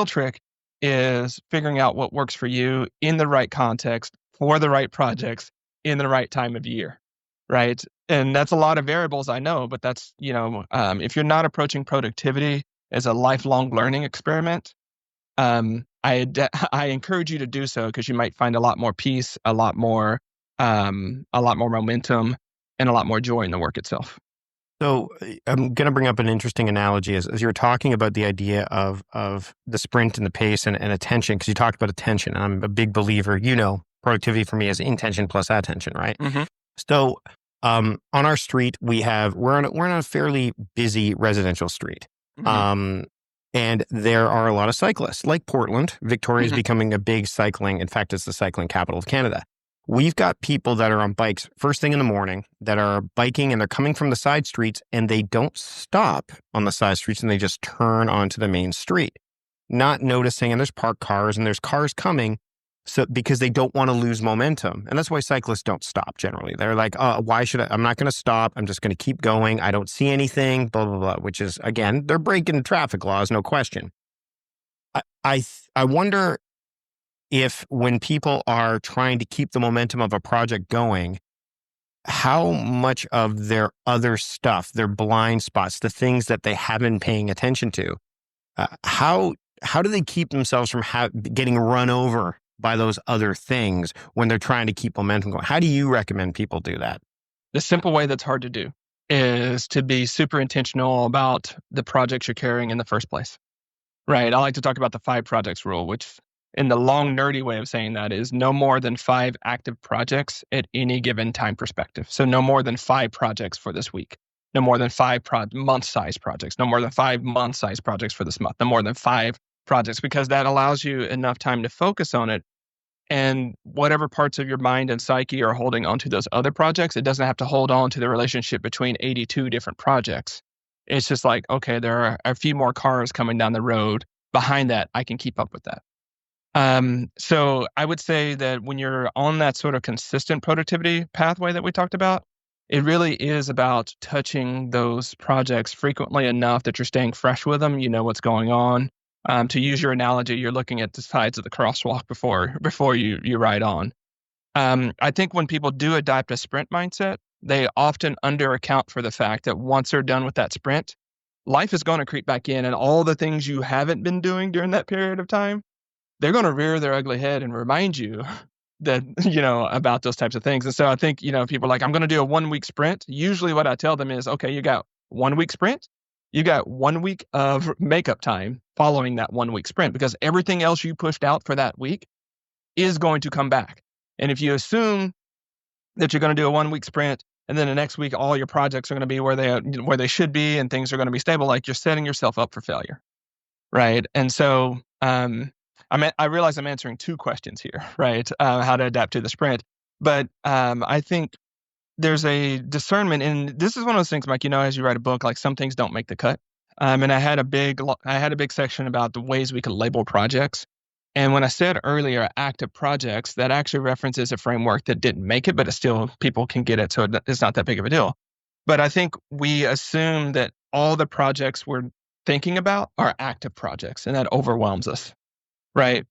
trick is figuring out what works for you in the right context for the right projects in the right time of year, right? And that's a lot of variables, I know, but that's, if you're not approaching productivity as a lifelong learning experiment, I encourage you to do so, because you might find a lot more peace, a lot more momentum, and a lot more joy in the work itself. So I'm going to bring up an interesting analogy as you're talking about the idea of the sprint and the pace and attention, because you talked about attention. I'm a big believer, productivity for me is intention plus attention, right? Mm-hmm. So on our street, we're on a fairly busy residential street. Mm-hmm. And there are a lot of cyclists, like Portland. Victoria is Mm-hmm. becoming a big cycling. In fact, it's the cycling capital of Canada. We've got people that are on bikes first thing in the morning that are biking, and they're coming from the side streets, and they don't stop on the side streets, and they just turn onto the main street, not noticing. And there's parked cars and there's cars coming. So because they don't want to lose momentum. And that's why cyclists don't stop generally. They're like, why should I? I'm not going to stop. I'm just going to keep going. I don't see anything, blah, blah, blah, which is, again, they're breaking traffic laws, no question. I wonder if when people are trying to keep the momentum of a project going, how much of their other stuff, their blind spots, the things that they haven't been paying attention to, how do they keep themselves from getting run over by those other things when they're trying to keep momentum going? How do you recommend people do that? The simple way that's hard to do is to be super intentional about the projects you're carrying in the first place, right? I like to talk about the 5 projects rule, which in the long nerdy way of saying that is no more than 5 active projects at any given time perspective. So no more than 5 projects for this week, no more than 5 month-sized projects, no more than 5 month-sized projects for this month, no more than 5 projects, because that allows you enough time to focus on it. And whatever parts of your mind and psyche are holding onto those other projects, it doesn't have to hold on to the relationship between 82 different projects. It's just like, okay, there are a few more cars coming down the road. Behind that, I can keep up with that. So I would say that when you're on that sort of consistent productivity pathway that we talked about, it really is about touching those projects frequently enough that you're staying fresh with them. You know what's going on. To use your analogy, you're looking at the sides of the crosswalk before you ride on. I think when people do adopt a sprint mindset, they often under-account for the fact that once they're done with that sprint, life is going to creep back in, and all the things you haven't been doing during that period of time, they're going to rear their ugly head and remind you that, about those types of things. And so I think, people are like, I'm going to do a 1-week sprint. Usually what I tell them is, okay, you got 1-week sprint. You got 1 week of makeup time following that 1-week sprint, because everything else you pushed out for that week is going to come back. And if you assume that you're going to do a 1-week sprint, and then the next week, all your projects are going to be where they should be, and things are going to be stable, like you're setting yourself up for failure. Right. And so, I realize I'm answering 2 questions here, right? How to adapt to the sprint. But I think there's a discernment, and this is one of those things, Mike, as you write a book, like some things don't make the cut. And I had a big section about the ways we could label projects. And when I said earlier, active projects, that actually references a framework that didn't make it, but it's still, people can get it. So it's not that big of a deal. But I think we assume that all the projects we're thinking about are active projects, and that overwhelms us, right?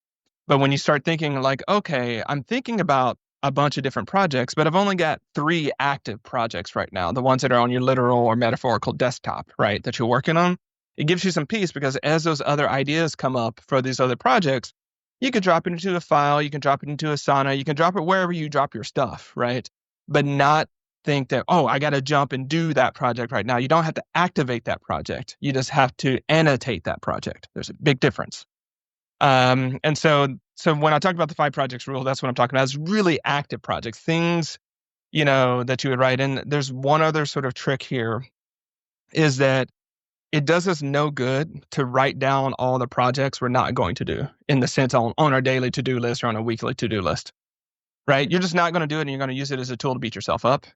But when you start thinking like, okay, I'm thinking about a bunch of different projects, but I've only got 3 active projects right now, the ones that are on your literal or metaphorical desktop, right, that you're working on. It gives you some peace, because as those other ideas come up for these other projects, you can drop it into a file, you can drop it into Asana, you can drop it wherever you drop your stuff, right? But not think that, I got to jump and do that project right now. You don't have to activate that project. You just have to annotate that project. There's a big difference. And so when I talk about the 5 projects rule, that's what I'm talking about. It's really active projects, things that you would write. And there's one other sort of trick here is that it does us no good to write down all the projects we're not going to do in the sense on our daily to-do list or on a weekly to-do list, right? You're just not going to do it and you're going to use it as a tool to beat yourself up.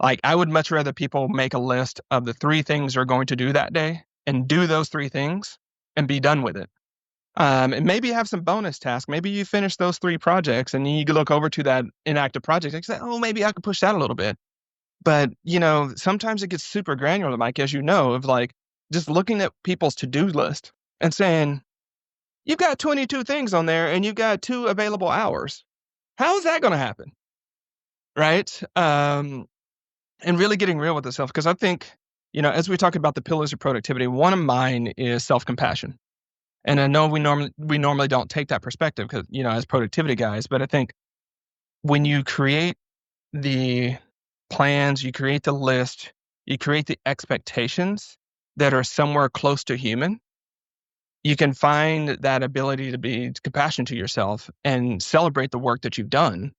Like I would much rather people make a list of the 3 things they're going to do that day and do those 3 things and be done with it. And maybe have some bonus tasks. Maybe you finish those 3 projects and you look over to that inactive project and say, oh, maybe I could push that a little bit. But, sometimes it gets super granular, Mike, as you know, of like just looking at people's to-do list and saying, you've got 22 things on there and you've got 2 available hours. How is that going to happen? Right? And really getting real with yourself. Because I think, as we talk about the pillars of productivity, one of mine is self-compassion. And I know we normally don't take that perspective because, as productivity guys, but I think when you create the plans, you create the list, you create the expectations that are somewhere close to human, you can find that ability to be compassionate to yourself and celebrate the work that you've done,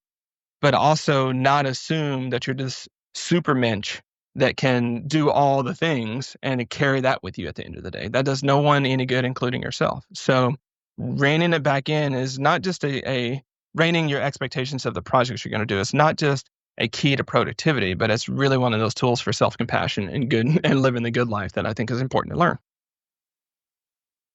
but also not assume that you're this supermensch that can do all the things and carry that with you at the end of the day. That does no one any good, including yourself. So reining it back in is not just a reining your expectations of the projects you're going to do. It's not just a key to productivity, but it's really one of those tools for self-compassion and good and living the good life that I think is important to learn.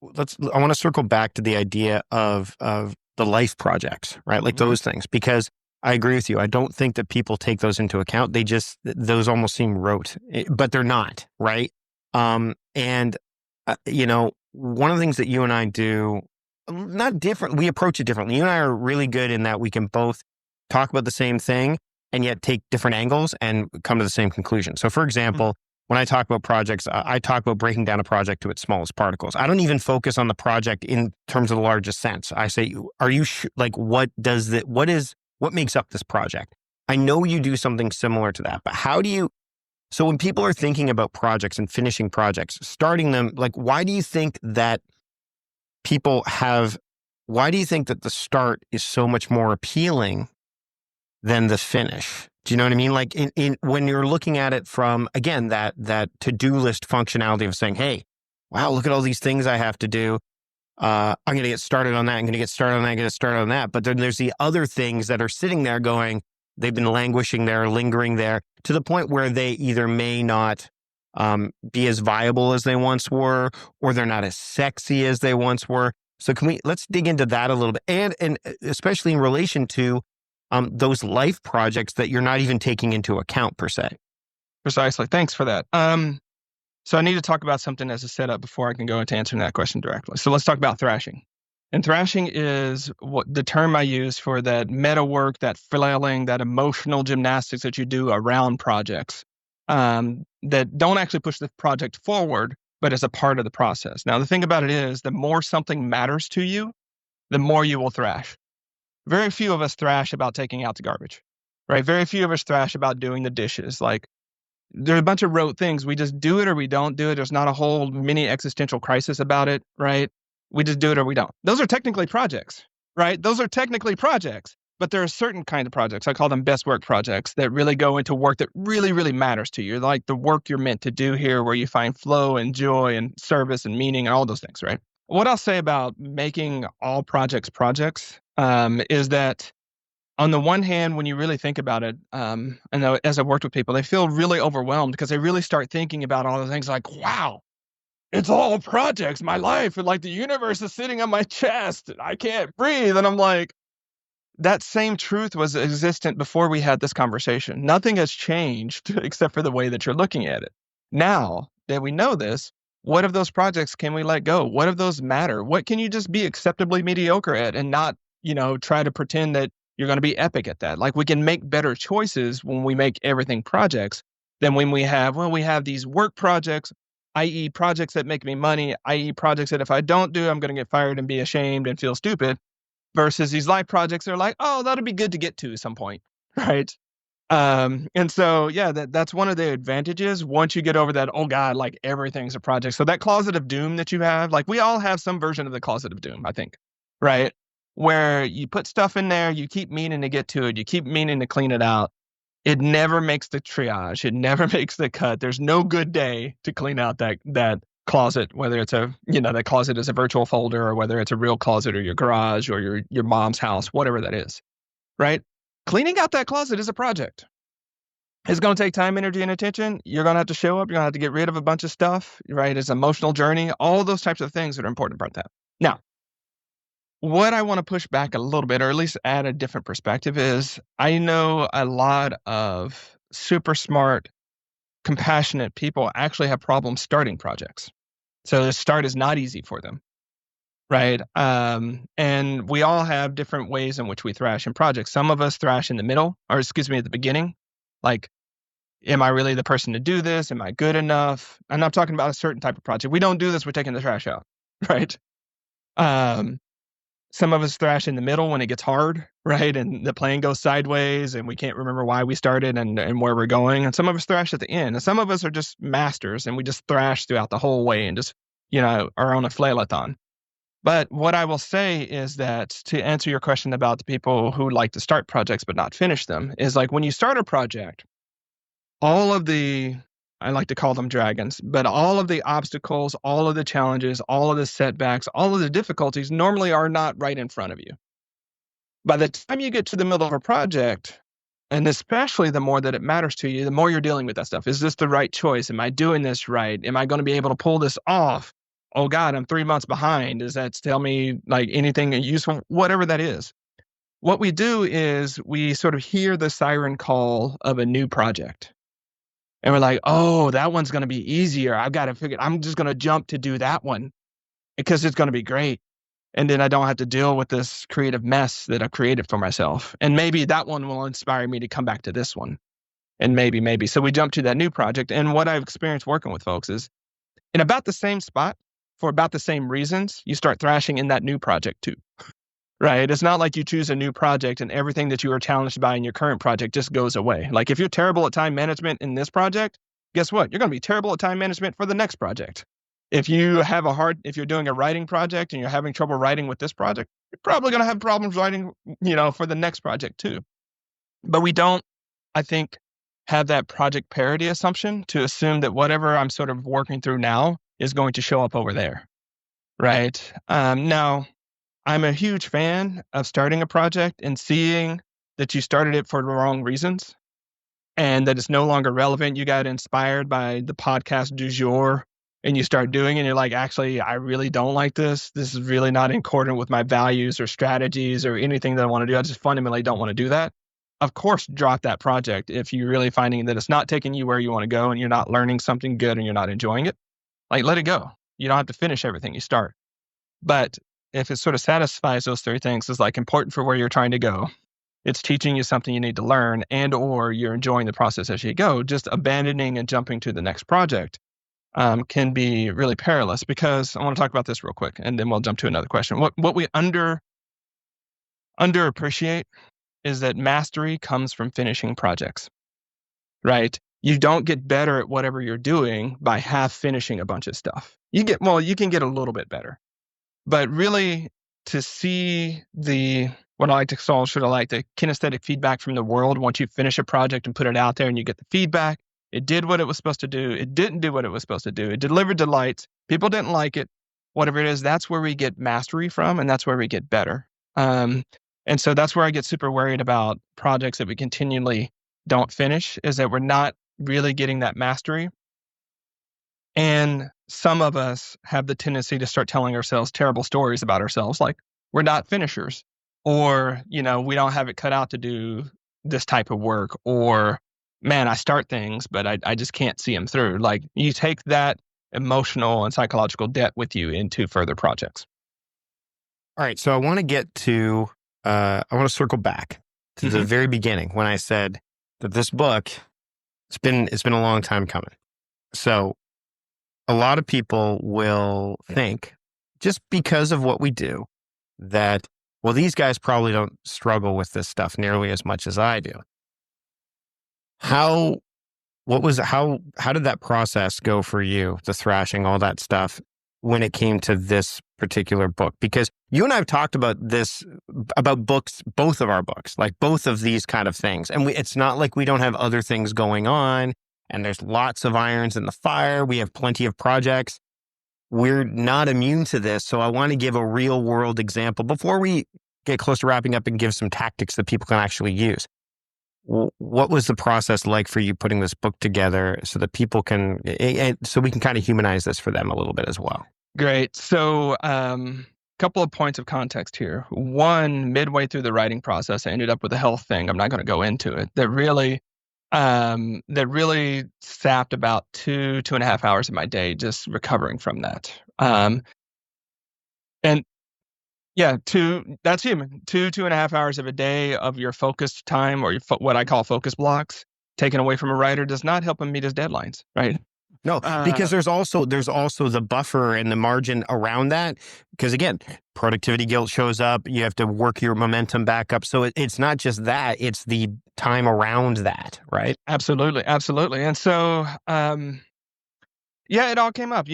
I want to circle back to the idea of the life projects, right? Like those things, because I agree with you. I don't think that people take those into account. Those almost seem rote, but they're not, right? One of the things that you and I do, not different, we approach it differently. You and I are really good in that we can both talk about the same thing and yet take different angles and come to the same conclusion. So for example, when I talk about projects, I talk about breaking down a project to its smallest particles. I don't even focus on the project in terms of the largest sense. I say, are you what makes up this project? I know you do something similar to that, but so when people are thinking about projects and finishing projects, starting them, like, why do you think that the start is so much more appealing than the finish? Do you know what I mean? Like when you're looking at it from, again, that to-do list functionality of saying, hey, wow, look at all these things I have to do. I'm going to get started on that. I'm going to get started on that. I'm going to get started on that. But then there's the other things that are sitting there going, they've been languishing there, lingering there to the point where they either may not be as viable as they once were, or they're not as sexy as they once were. So let's dig into that a little bit. And especially in relation to those life projects that you're not even taking into account per se. Precisely. Thanks for that. So I need to talk about something as a setup before I can go into answering that question directly. So let's talk about thrashing. And thrashing is the term I use for that meta work, that flailing, that emotional gymnastics that you do around projects that don't actually push the project forward, but as a part of the process. Now, the thing about it is the more something matters to you, the more you will thrash. Very few of us thrash about taking out the garbage, right? Very few of us thrash about doing the dishes. Like, there's a bunch of rote things. We just do it or we don't do it. There's not a whole mini existential crisis about it, right? We just do it or we don't. Those are technically projects, right? Those are technically projects, but there are certain kind of projects. I call them best work projects that really go into work that really, really matters to you. Like the work you're meant to do here, where you find flow and joy and service and meaning and all those things, right? What I'll say about making all projects is that on the one hand, when you really think about it, and as I've worked with people, they feel really overwhelmed because they really start thinking about all the things like, wow, it's all projects, my life, and like the universe is sitting on my chest and I can't breathe. And I'm like, that same truth was existent before we had this conversation. Nothing has changed except for the way that you're looking at it. Now that we know this, what of those projects can we let go? What of those matter? What can you just be acceptably mediocre at and not, try to pretend that you're going to be epic at that? Like, we can make better choices when we make everything projects than when we have these work projects, i.e. projects that make me money, i.e. projects that if I don't do, I'm going to get fired and be ashamed and feel stupid, versus these life projects that are like, oh, that'll be good to get to at some point, right? And so, yeah, that's one of the advantages once you get over that, oh God, like everything's a project. So that closet of doom that you have, like we all have some version of the closet of doom, I think, right? Where you put stuff in there, you keep meaning to get to it, you keep meaning to clean it out. it never makes the triage. It never makes the cut. There's no good day to clean out that closet, whether it's that closet is a virtual folder or whether it's a real closet or your garage or your mom's house, whatever that is, right? Cleaning out that closet is a project. It's going to take time, energy, and attention. You're going to have to show up. You're going to have to get rid of a bunch of stuff, right? It's an emotional journey. All those types of things that are important about that. Now, what I want to push back a little bit, or at least add a different perspective, is I know a lot of super smart, compassionate people actually have problems starting projects. So the start is not easy for them, right? And we all have different ways in which we thrash in projects. Some of us thrash in the middle, or at the beginning. Like, am I really the person to do this? Am I good enough? I'm not talking about a certain type of project. We don't do this, we're taking the trash out, right? Some of us thrash in the middle when it gets hard, right? And the plan goes sideways and we can't remember why we started and where we're going. And some of us thrash at the end. And some of us are just masters and we just thrash throughout the whole way and just, are on a flail-a-thon. But what I will say is that to answer your question about the people who like to start projects but not finish them, is like when you start a project, all of the, I like to call them dragons, but all of the obstacles, all of the challenges, all of the setbacks, all of the difficulties normally are not right in front of you. By the time you get to the middle of a project, and especially the more that it matters to you, the more you're dealing with that stuff. Is this the right choice? Am I doing this right? Am I going to be able to pull this off? Oh God, I'm 3 months behind. Does that tell me like anything useful? Whatever that is. What we do is we sort of hear the siren call of a new project. And we're like, oh, that one's going to be easier. I've got to figure, I'm just going to jump to do that one because it's going to be great. And then I don't have to deal with this creative mess that I've created for myself. And maybe that one will inspire me to come back to this one. And maybe. So we jump to that new project. And what I've experienced working with folks is in about the same spot for about the same reasons, you start thrashing in that new project too. Right? It's not like you choose a new project and everything that you were challenged by in your current project just goes away. Like if you're terrible at time management in this project, guess what? You're going to be terrible at time management for the next project. If you're doing a writing project and you're having trouble writing with this project, you're probably going to have problems writing, for the next project too. But we don't, I think, have that project parity assumption to assume that whatever I'm sort of working through now is going to show up over there. Right? Now, I'm a huge fan of starting a project and seeing that you started it for the wrong reasons and that it's no longer relevant. You got inspired by the podcast du jour and you start doing it and you're like, actually, I really don't like this. This is really not in accordance with my values or strategies or anything that I want to do. I just fundamentally don't want to do that. Of course, drop that project if you're really finding that it's not taking you where you want to go and you're not learning something good and you're not enjoying it. Like, let it go. You don't have to finish everything you start. But if it sort of satisfies those three things, is like important for where you're trying to go, it's teaching you something you need to learn, and or you're enjoying the process as you go, just abandoning and jumping to the next project can be really perilous. Because I want to talk about this real quick, and then we'll jump to another question. What we underappreciate is that mastery comes from finishing projects, right? You don't get better at whatever you're doing by half finishing a bunch of stuff. You can get a little bit better. But really, to see what I like to call the kinesthetic feedback from the world, once you finish a project and put it out there and you get the feedback, it did what it was supposed to do. It didn't do what it was supposed to do. It delivered delights. People didn't like it. Whatever it is, that's where we get mastery from, and that's where we get better. And so that's where I get super worried about projects that we continually don't finish, is that we're not really getting that mastery. And some of us have the tendency to start telling ourselves terrible stories about ourselves, like we're not finishers, or, we don't have it cut out to do this type of work, or, man, I start things, but I just can't see them through. Like, you take that emotional and psychological debt with you into further projects. All right. So I want to get to, I want to circle back to the very beginning when I said that this book, it's been a long time coming. So a lot of people will think, just because of what we do, that, well, these guys probably don't struggle with this stuff nearly as much as I do. How did that process go for you, the thrashing, all that stuff? when it came to this particular book? Because you and I have talked about this, about books, both of our books, like both of these kind of things. And it's not like we don't have other things going on, and there's lots of irons in the fire. We have plenty of projects. We're not immune to this. So I want to give a real world example before we get close to wrapping up and give some tactics that people can actually use. What was the process like for you putting this book together so that people can, so we can kind of humanize this for them a little bit as well? Great. So, couple of points of context here. One, midway through the writing process, I ended up with a health thing. I'm not going to go into it. That really sapped about 2.5 hours of my day just recovering from that. And yeah, that's human. 2.5 hours of a day of your focused time, or what I call focus blocks, taken away from a writer does not help him meet his deadlines, right? No, because there's also the buffer and the margin around that. Because again, productivity guilt shows up. You have to work your momentum back up. So it's not just that; it's the time around that, right? Absolutely, absolutely. And so, yeah, it all came up.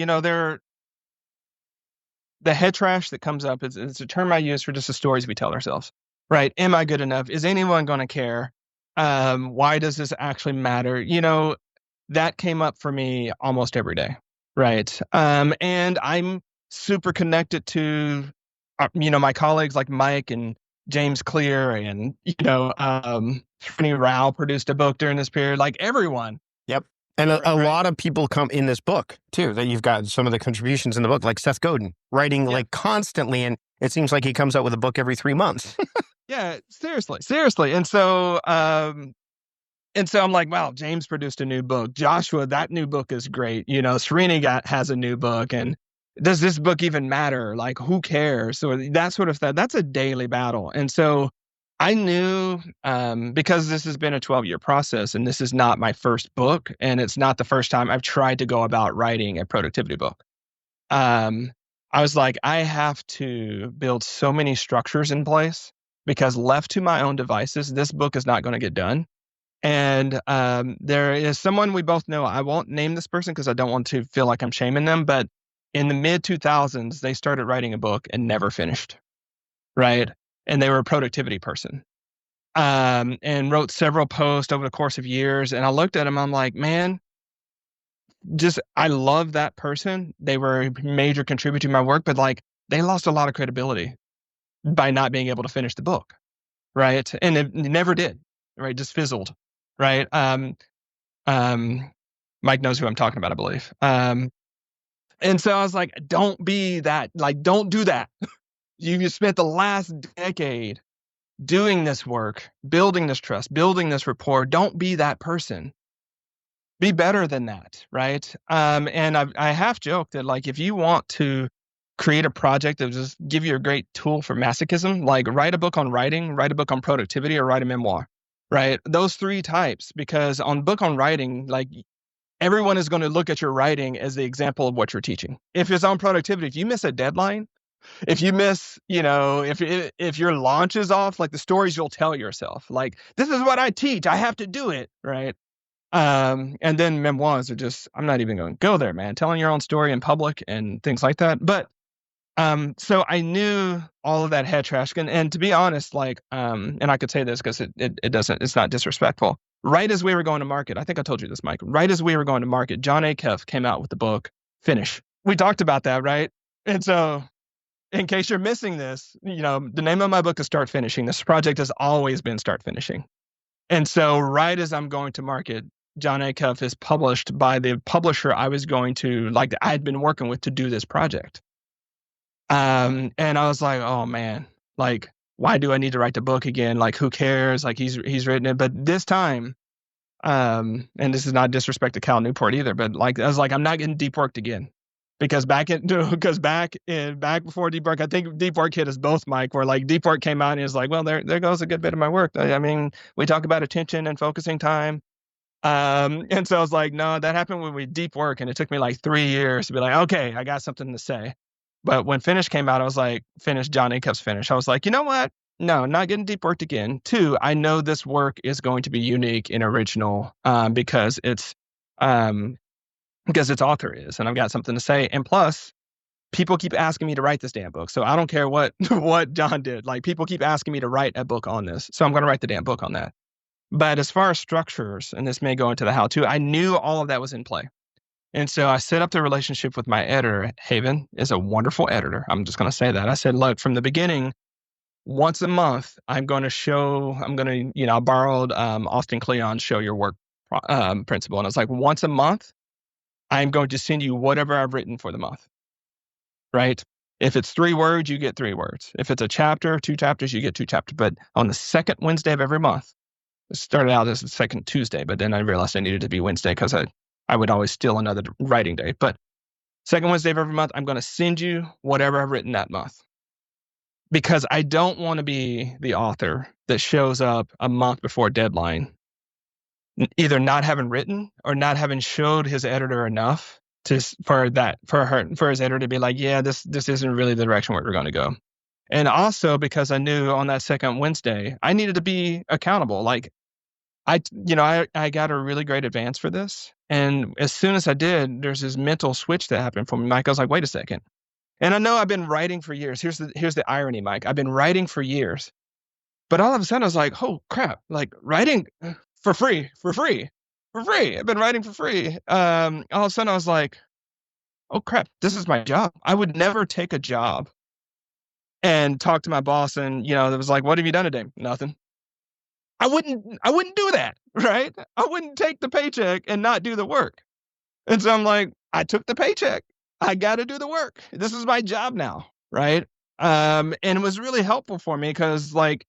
The head trash that comes up is a term I use for just the stories we tell ourselves, right? Am I good enough? Is anyone going to care? Why does this actually matter? That came up for me almost every day, right? And I'm super connected to, my colleagues like Mike and James Clear, and Franny Rao produced a book during this period. Like everyone. Yep. And a lot of people come in this book too, that you've got some of the contributions in the book, like Seth Godin writing like constantly. And it seems like he comes out with a book every 3 months. Yeah, seriously. And so I'm like, wow, James produced a new book. Joshua, that new book is great. Srini has a new book. And does this book even matter? Like, who cares? So that sort of stuff, that's a daily battle. And so I knew, because this has been a 12-year process, and this is not my first book, and it's not the first time I've tried to go about writing a productivity book. I was like, I have to build so many structures in place, because left to my own devices, this book is not going to get done. And there is someone we both know. I won't name this person because I don't want to feel like I'm shaming them, but in the mid-2000s, they started writing a book and never finished, right? And they were a productivity person, and wrote several posts over the course of years. And I looked at them, I'm like, man, I love that person. They were a major contributor to my work, but like they lost a lot of credibility by not being able to finish the book, right? And it never did, right? Just fizzled, right? Mike knows who I'm talking about, I believe. And so I was like, don't be that, like, don't do that. You spent the last decade doing this work, building this trust, building this rapport. Don't be that person. Be better than that, right? And I half joke that, like, if you want to create a project that will just give you a great tool for masochism, like write a book on writing, write a book on productivity, or write a memoir, right? Those 3 types, because on book on writing, like, everyone is going to look at your writing as the example of what you're teaching. If it's on productivity, if you miss a deadline, if you miss, if your launch is off, like the stories you'll tell yourself, like, this is what I teach, I have to do it, right? And then memoirs are just, I'm not even going to go there, man. Telling your own story in public and things like that. But so I knew all of that head trash. And to be honest, like, and I could say this because it's not disrespectful. Right as we were going to market, I think I told you this, Mike, right as we were going to market, John Acuff came out with the book, Finish. We talked about that, right? And so, in case you're missing this, the name of my book is Start Finishing. This project has always been Start Finishing. And so right as I'm going to market, John Acuff is published by the publisher I was going to, like, I had been working with to do this project. And I was like, oh man, like, why do I need to write the book again? Like, who cares? Like, he's written it. But this time, and this is not disrespect to Cal Newport either, but like, I was like, I'm not getting deep worked again. Because back before deep work, I think deep work hit us both, Mike, where like deep work came out and it was like, well, there goes a good bit of my work. I mean, we talk about attention and focusing time. And so I was like, no, that happened when we deep work. And it took me like 3 years to be like, okay, I got something to say. But when Finish came out, I was like, John Acuff's Finish. I was like, you know what? No, not getting deep worked again. 2, I know this work is going to be unique and original, because its author is, and I've got something to say. And plus, people keep asking me to write this damn book. So I don't care what John did. Like, people keep asking me to write a book on this. So I'm going to write the damn book on that. But as far as structures, and this may go into the how-to, I knew all of that was in play. And so I set up the relationship with my editor. Haven is a wonderful editor. I'm just going to say that. I said, look, from the beginning, once a month, I borrowed Austin Kleon's Show Your Work principle. And I was like, once a month, I'm going to send you whatever I've written for the month, right? If it's 3 words, you get 3 words. If it's a chapter, 2 chapters, you get 2 chapters. But on the second Wednesday of every month, it started out as the second Tuesday, but then I realized I needed to be Wednesday because I would always steal another writing day. But second Wednesday of every month, I'm going to send you whatever I've written that month. Because I don't want to be the author that shows up a month before deadline, either not having written or not having showed his editor enough for his editor to be like, yeah, this isn't really the direction where we're going to go. And also because I knew on that second Wednesday, I needed to be accountable. Like, I got a really great advance for this. And as soon as I did, there's this mental switch that happened for me. Mike, I was like, wait a second. And I know I've been writing for years. Here's the irony, Mike. I've been writing for years. But all of a sudden I was like, oh crap, like writing for free. I've been writing for free. All of a sudden I was like, oh crap, this is my job. I would never take a job and talk to my boss and, it was like, what have you done today? Nothing. I wouldn't do that, right? I wouldn't take the paycheck and not do the work. And so I'm like, I took the paycheck. I got to do the work. This is my job now, right? And it was really helpful for me because, like,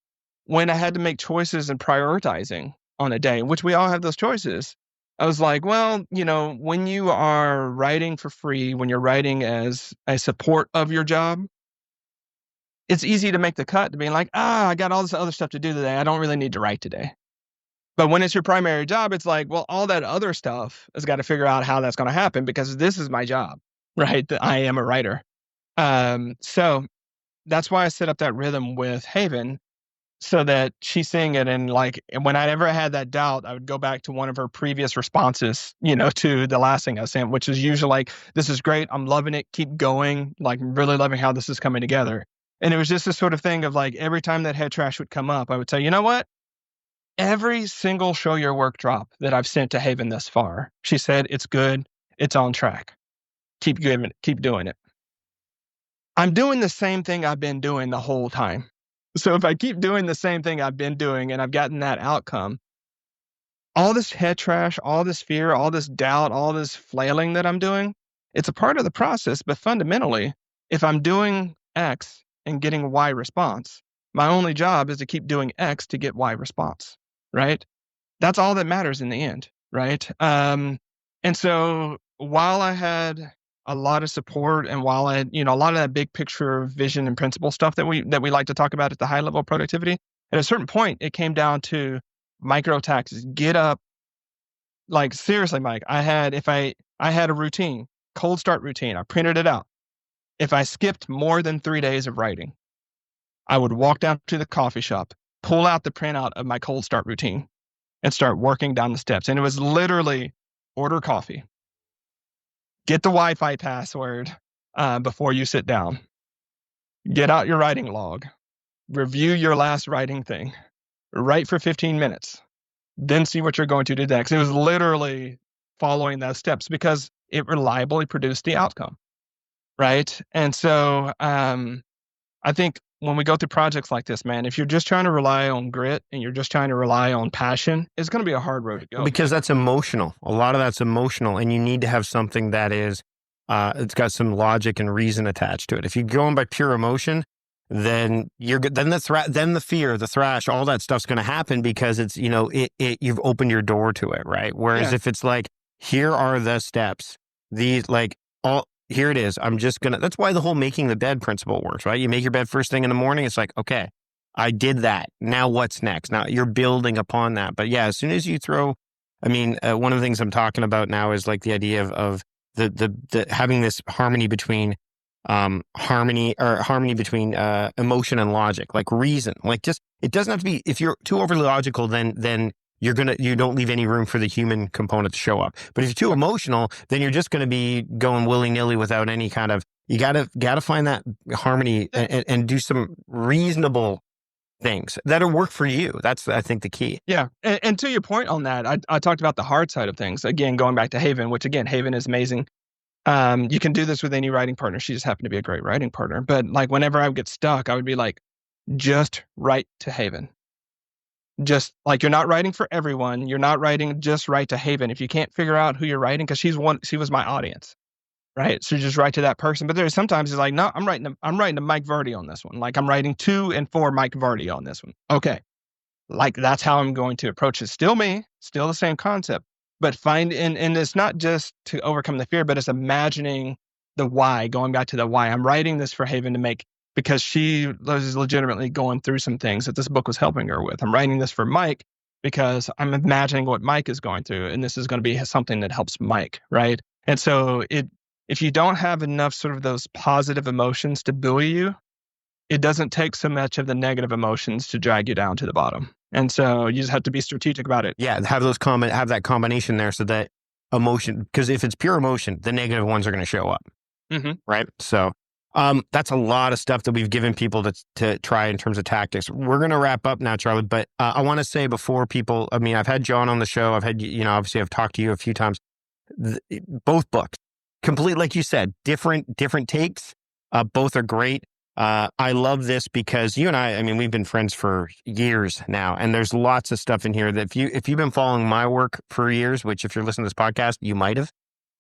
when I had to make choices and prioritizing on a day, which we all have those choices, I was like, well, when you are writing for free, when you're writing as a support of your job, it's easy to make the cut to being like, I got all this other stuff to do today. I don't really need to write today. But when it's your primary job, it's like, well, all that other stuff has got to figure out how that's going to happen because this is my job, right? That I am a writer. So that's why I set up that rhythm with Haven so that she's seeing it. And like, when I ever had that doubt, I would go back to one of her previous responses, to the last thing I sent, which is usually like, this is great. I'm loving it. Keep going. Like, really loving how this is coming together. And it was just this sort of thing of like, every time that head trash would come up, I would say, you know what? Every single Show Your Work drop that I've sent to Haven thus far, she said, it's good. It's on track. Keep doing it. I'm doing the same thing I've been doing the whole time. So if I keep doing the same thing I've been doing and I've gotten that outcome, all this head trash, all this fear, all this doubt, all this flailing that I'm doing, it's a part of the process. But fundamentally, if I'm doing X and getting Y response, my only job is to keep doing X to get Y response, right? That's all that matters in the end, right? And so while I had a lot of support and while I had, a lot of that big picture vision and principle stuff that we like to talk about at the high level of productivity, at a certain point, it came down to micro taxes. Get up. Like, seriously, Mike, I had a routine, cold start routine. I printed it out. If I skipped more than 3 days of writing, I would walk down to the coffee shop, pull out the printout of my cold start routine and start working down the steps. And it was literally order coffee, get the Wi-Fi password before you sit down, get out your writing log, review your last writing thing, write for 15 minutes, then see what you're going to do next. It was literally following those steps because it reliably produced the outcome, right? And so I think when we go through projects like this, man, if you're just trying to rely on grit and you're just trying to rely on passion, it's going to be a hard road to go. Because that's emotional. A lot of that's emotional, and you need to have something that is, it's got some logic and reason attached to it. If you're going by pure emotion, then you're good. Then the fear, the thrash, all that stuff's going to happen because it's, you've opened your door to it, right? Whereas if it's like, here are the steps, here it is. That's why the whole making the bed principle works, right? You make your bed first thing in the morning. It's like, okay, I did that. Now what's next? Now you're building upon that. But yeah, as soon as you throw, one of the things I'm talking about now is like the idea of the having this harmony between emotion and logic, like reason, like just, it doesn't have to be, if you're too overly logical, then you don't leave any room for the human component to show up. But if you're too emotional, then you're just going to be going willy-nilly without any kind of, You gotta find that harmony and do some reasonable things that'll work for you. That's, I think, the key. Yeah. And to your point on that, I talked about the hard side of things. Again, going back to Haven, which again, Haven is amazing. You can do this with any writing partner. She just happened to be a great writing partner. But like whenever I would get stuck, I would be like, just write to Haven. Just like, you're not writing for everyone. You're not writing, just write to Haven. If you can't figure out who you're writing, because she was my audience. Right. So just write to that person. But there's sometimes it's like, no, I'm writing to Mike Vardy on this one. Like, I'm writing to and for Mike Vardy on this one. Okay. Like, that's how I'm going to approach it. Still me, still the same concept, but and it's not just to overcome the fear, but it's imagining the why, going back to the why. I'm writing this for Haven to make, because she was legitimately going through some things that this book was helping her with. I'm writing this for Mike because I'm imagining what Mike is going through, and this is going to be something that helps Mike. Right. And so if you don't have enough sort of those positive emotions to buoy you, it doesn't take so much of the negative emotions to drag you down to the bottom. And so you just have to be strategic about it. Yeah, have that combination there, so that emotion, because if it's pure emotion, the negative ones are going to show up. Mm-hmm. Right? So that's a lot of stuff that we've given people to try in terms of tactics. We're going to wrap up now, Charlie, but I want to say before people, I mean, I've had John on the show. I've had, obviously I've talked to you a few times. Both books, complete, like you said, different takes. Both are great. I love this because you and I mean, we've been friends for years now, and there's lots of stuff in here that if you've been following my work for years, which if you're listening to this podcast, you might have.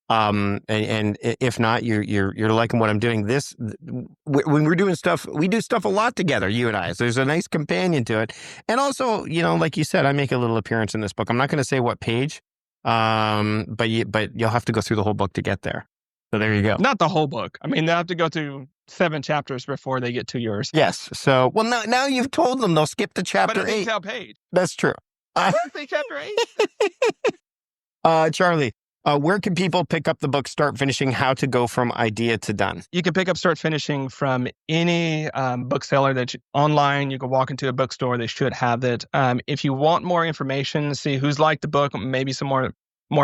And if not, you're liking what I'm doing. This, when we're doing stuff, we do stuff a lot together, you and I. So there's a nice companion to it. And also, like you said, I make a little appearance in this book. I'm not going to say what page, but you'll have to go through the whole book to get there. So there you go. Not the whole book. I mean, they have to go through 7 chapters before they get to yours. Yes. So, well, now you've told them they'll skip to chapter 8. But it's a page. That's true. Say chapter 8. Charlie, where can people pick up the book, Start Finishing, How to Go From Idea to Done? You can pick up Start Finishing from any bookseller online. You can walk into a bookstore. They should have it. If you want more information, see who's liked the book, maybe some more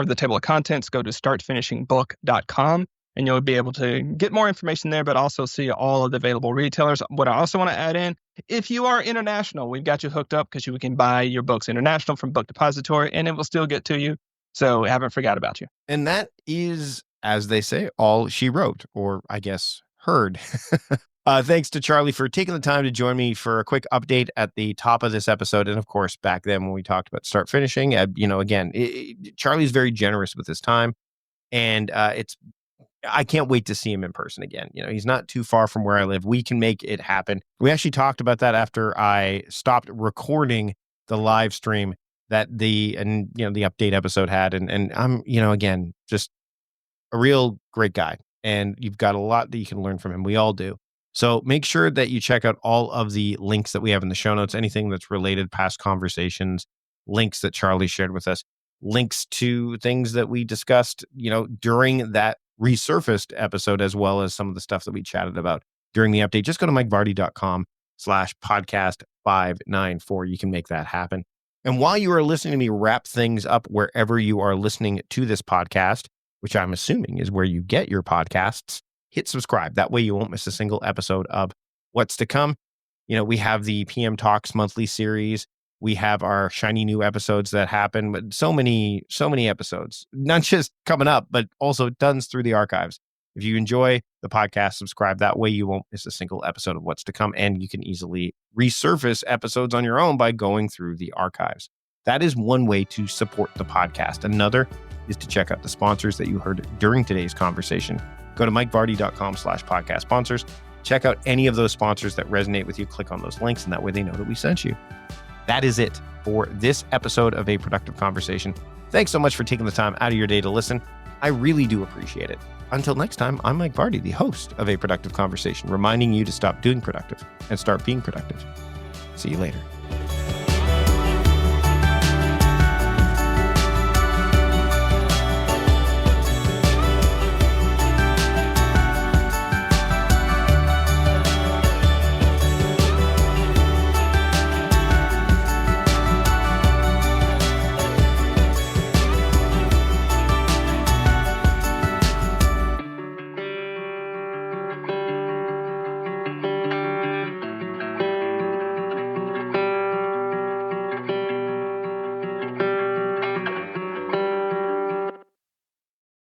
of the table of contents, go to startfinishingbook.com. And you'll be able to get more information there, but also see all of the available retailers. What I also want to add in, if you are international, we've got you hooked up because you can buy your books international from Book Depository, and it will still get to you. So I haven't forgot about you. And that is, as they say, all she wrote, or I guess heard. Thanks to Charlie for taking the time to join me for a quick update at the top of this episode. And of course, back then when we talked about Start Finishing, again, Charlie's very generous with his time, and I can't wait to see him in person again. He's not too far from where I live. We can make it happen. We actually talked about that after I stopped recording the live stream that the update episode had. And I'm, again, just a real great guy. And you've got a lot that you can learn from him. We all do. So make sure that you check out all of the links that we have in the show notes, anything that's related, past conversations, links that Charlie shared with us, links to things that we discussed, during that resurfaced episode, as well as some of the stuff that we chatted about during the update. Just go to mikevardy.com/podcast594. You can make that happen. And while you are listening to me wrap things up wherever you are listening to this podcast, which I'm assuming is where you get your podcasts, hit subscribe. That way you won't miss a single episode of what's to come. We have the PM Talks monthly series. We have our shiny new episodes that happen, but so many episodes, not just coming up, but also done through the archives. If you enjoy the podcast, subscribe. That way you won't miss a single episode of what's to come. And you can easily resurface episodes on your own by going through the archives. That is one way to support the podcast. Another is to check out the sponsors that you heard during today's conversation. Go to mikevardy.com/podcast sponsors. Check out any of those sponsors that resonate with you. Click on those links, and that way they know that we sent you. That is it for this episode of A Productive Conversation. Thanks so much for taking the time out of your day to listen. I really do appreciate it. Until next time, I'm Mike Vardy, the host of A Productive Conversation, reminding you to stop doing productive and start being productive. See you later.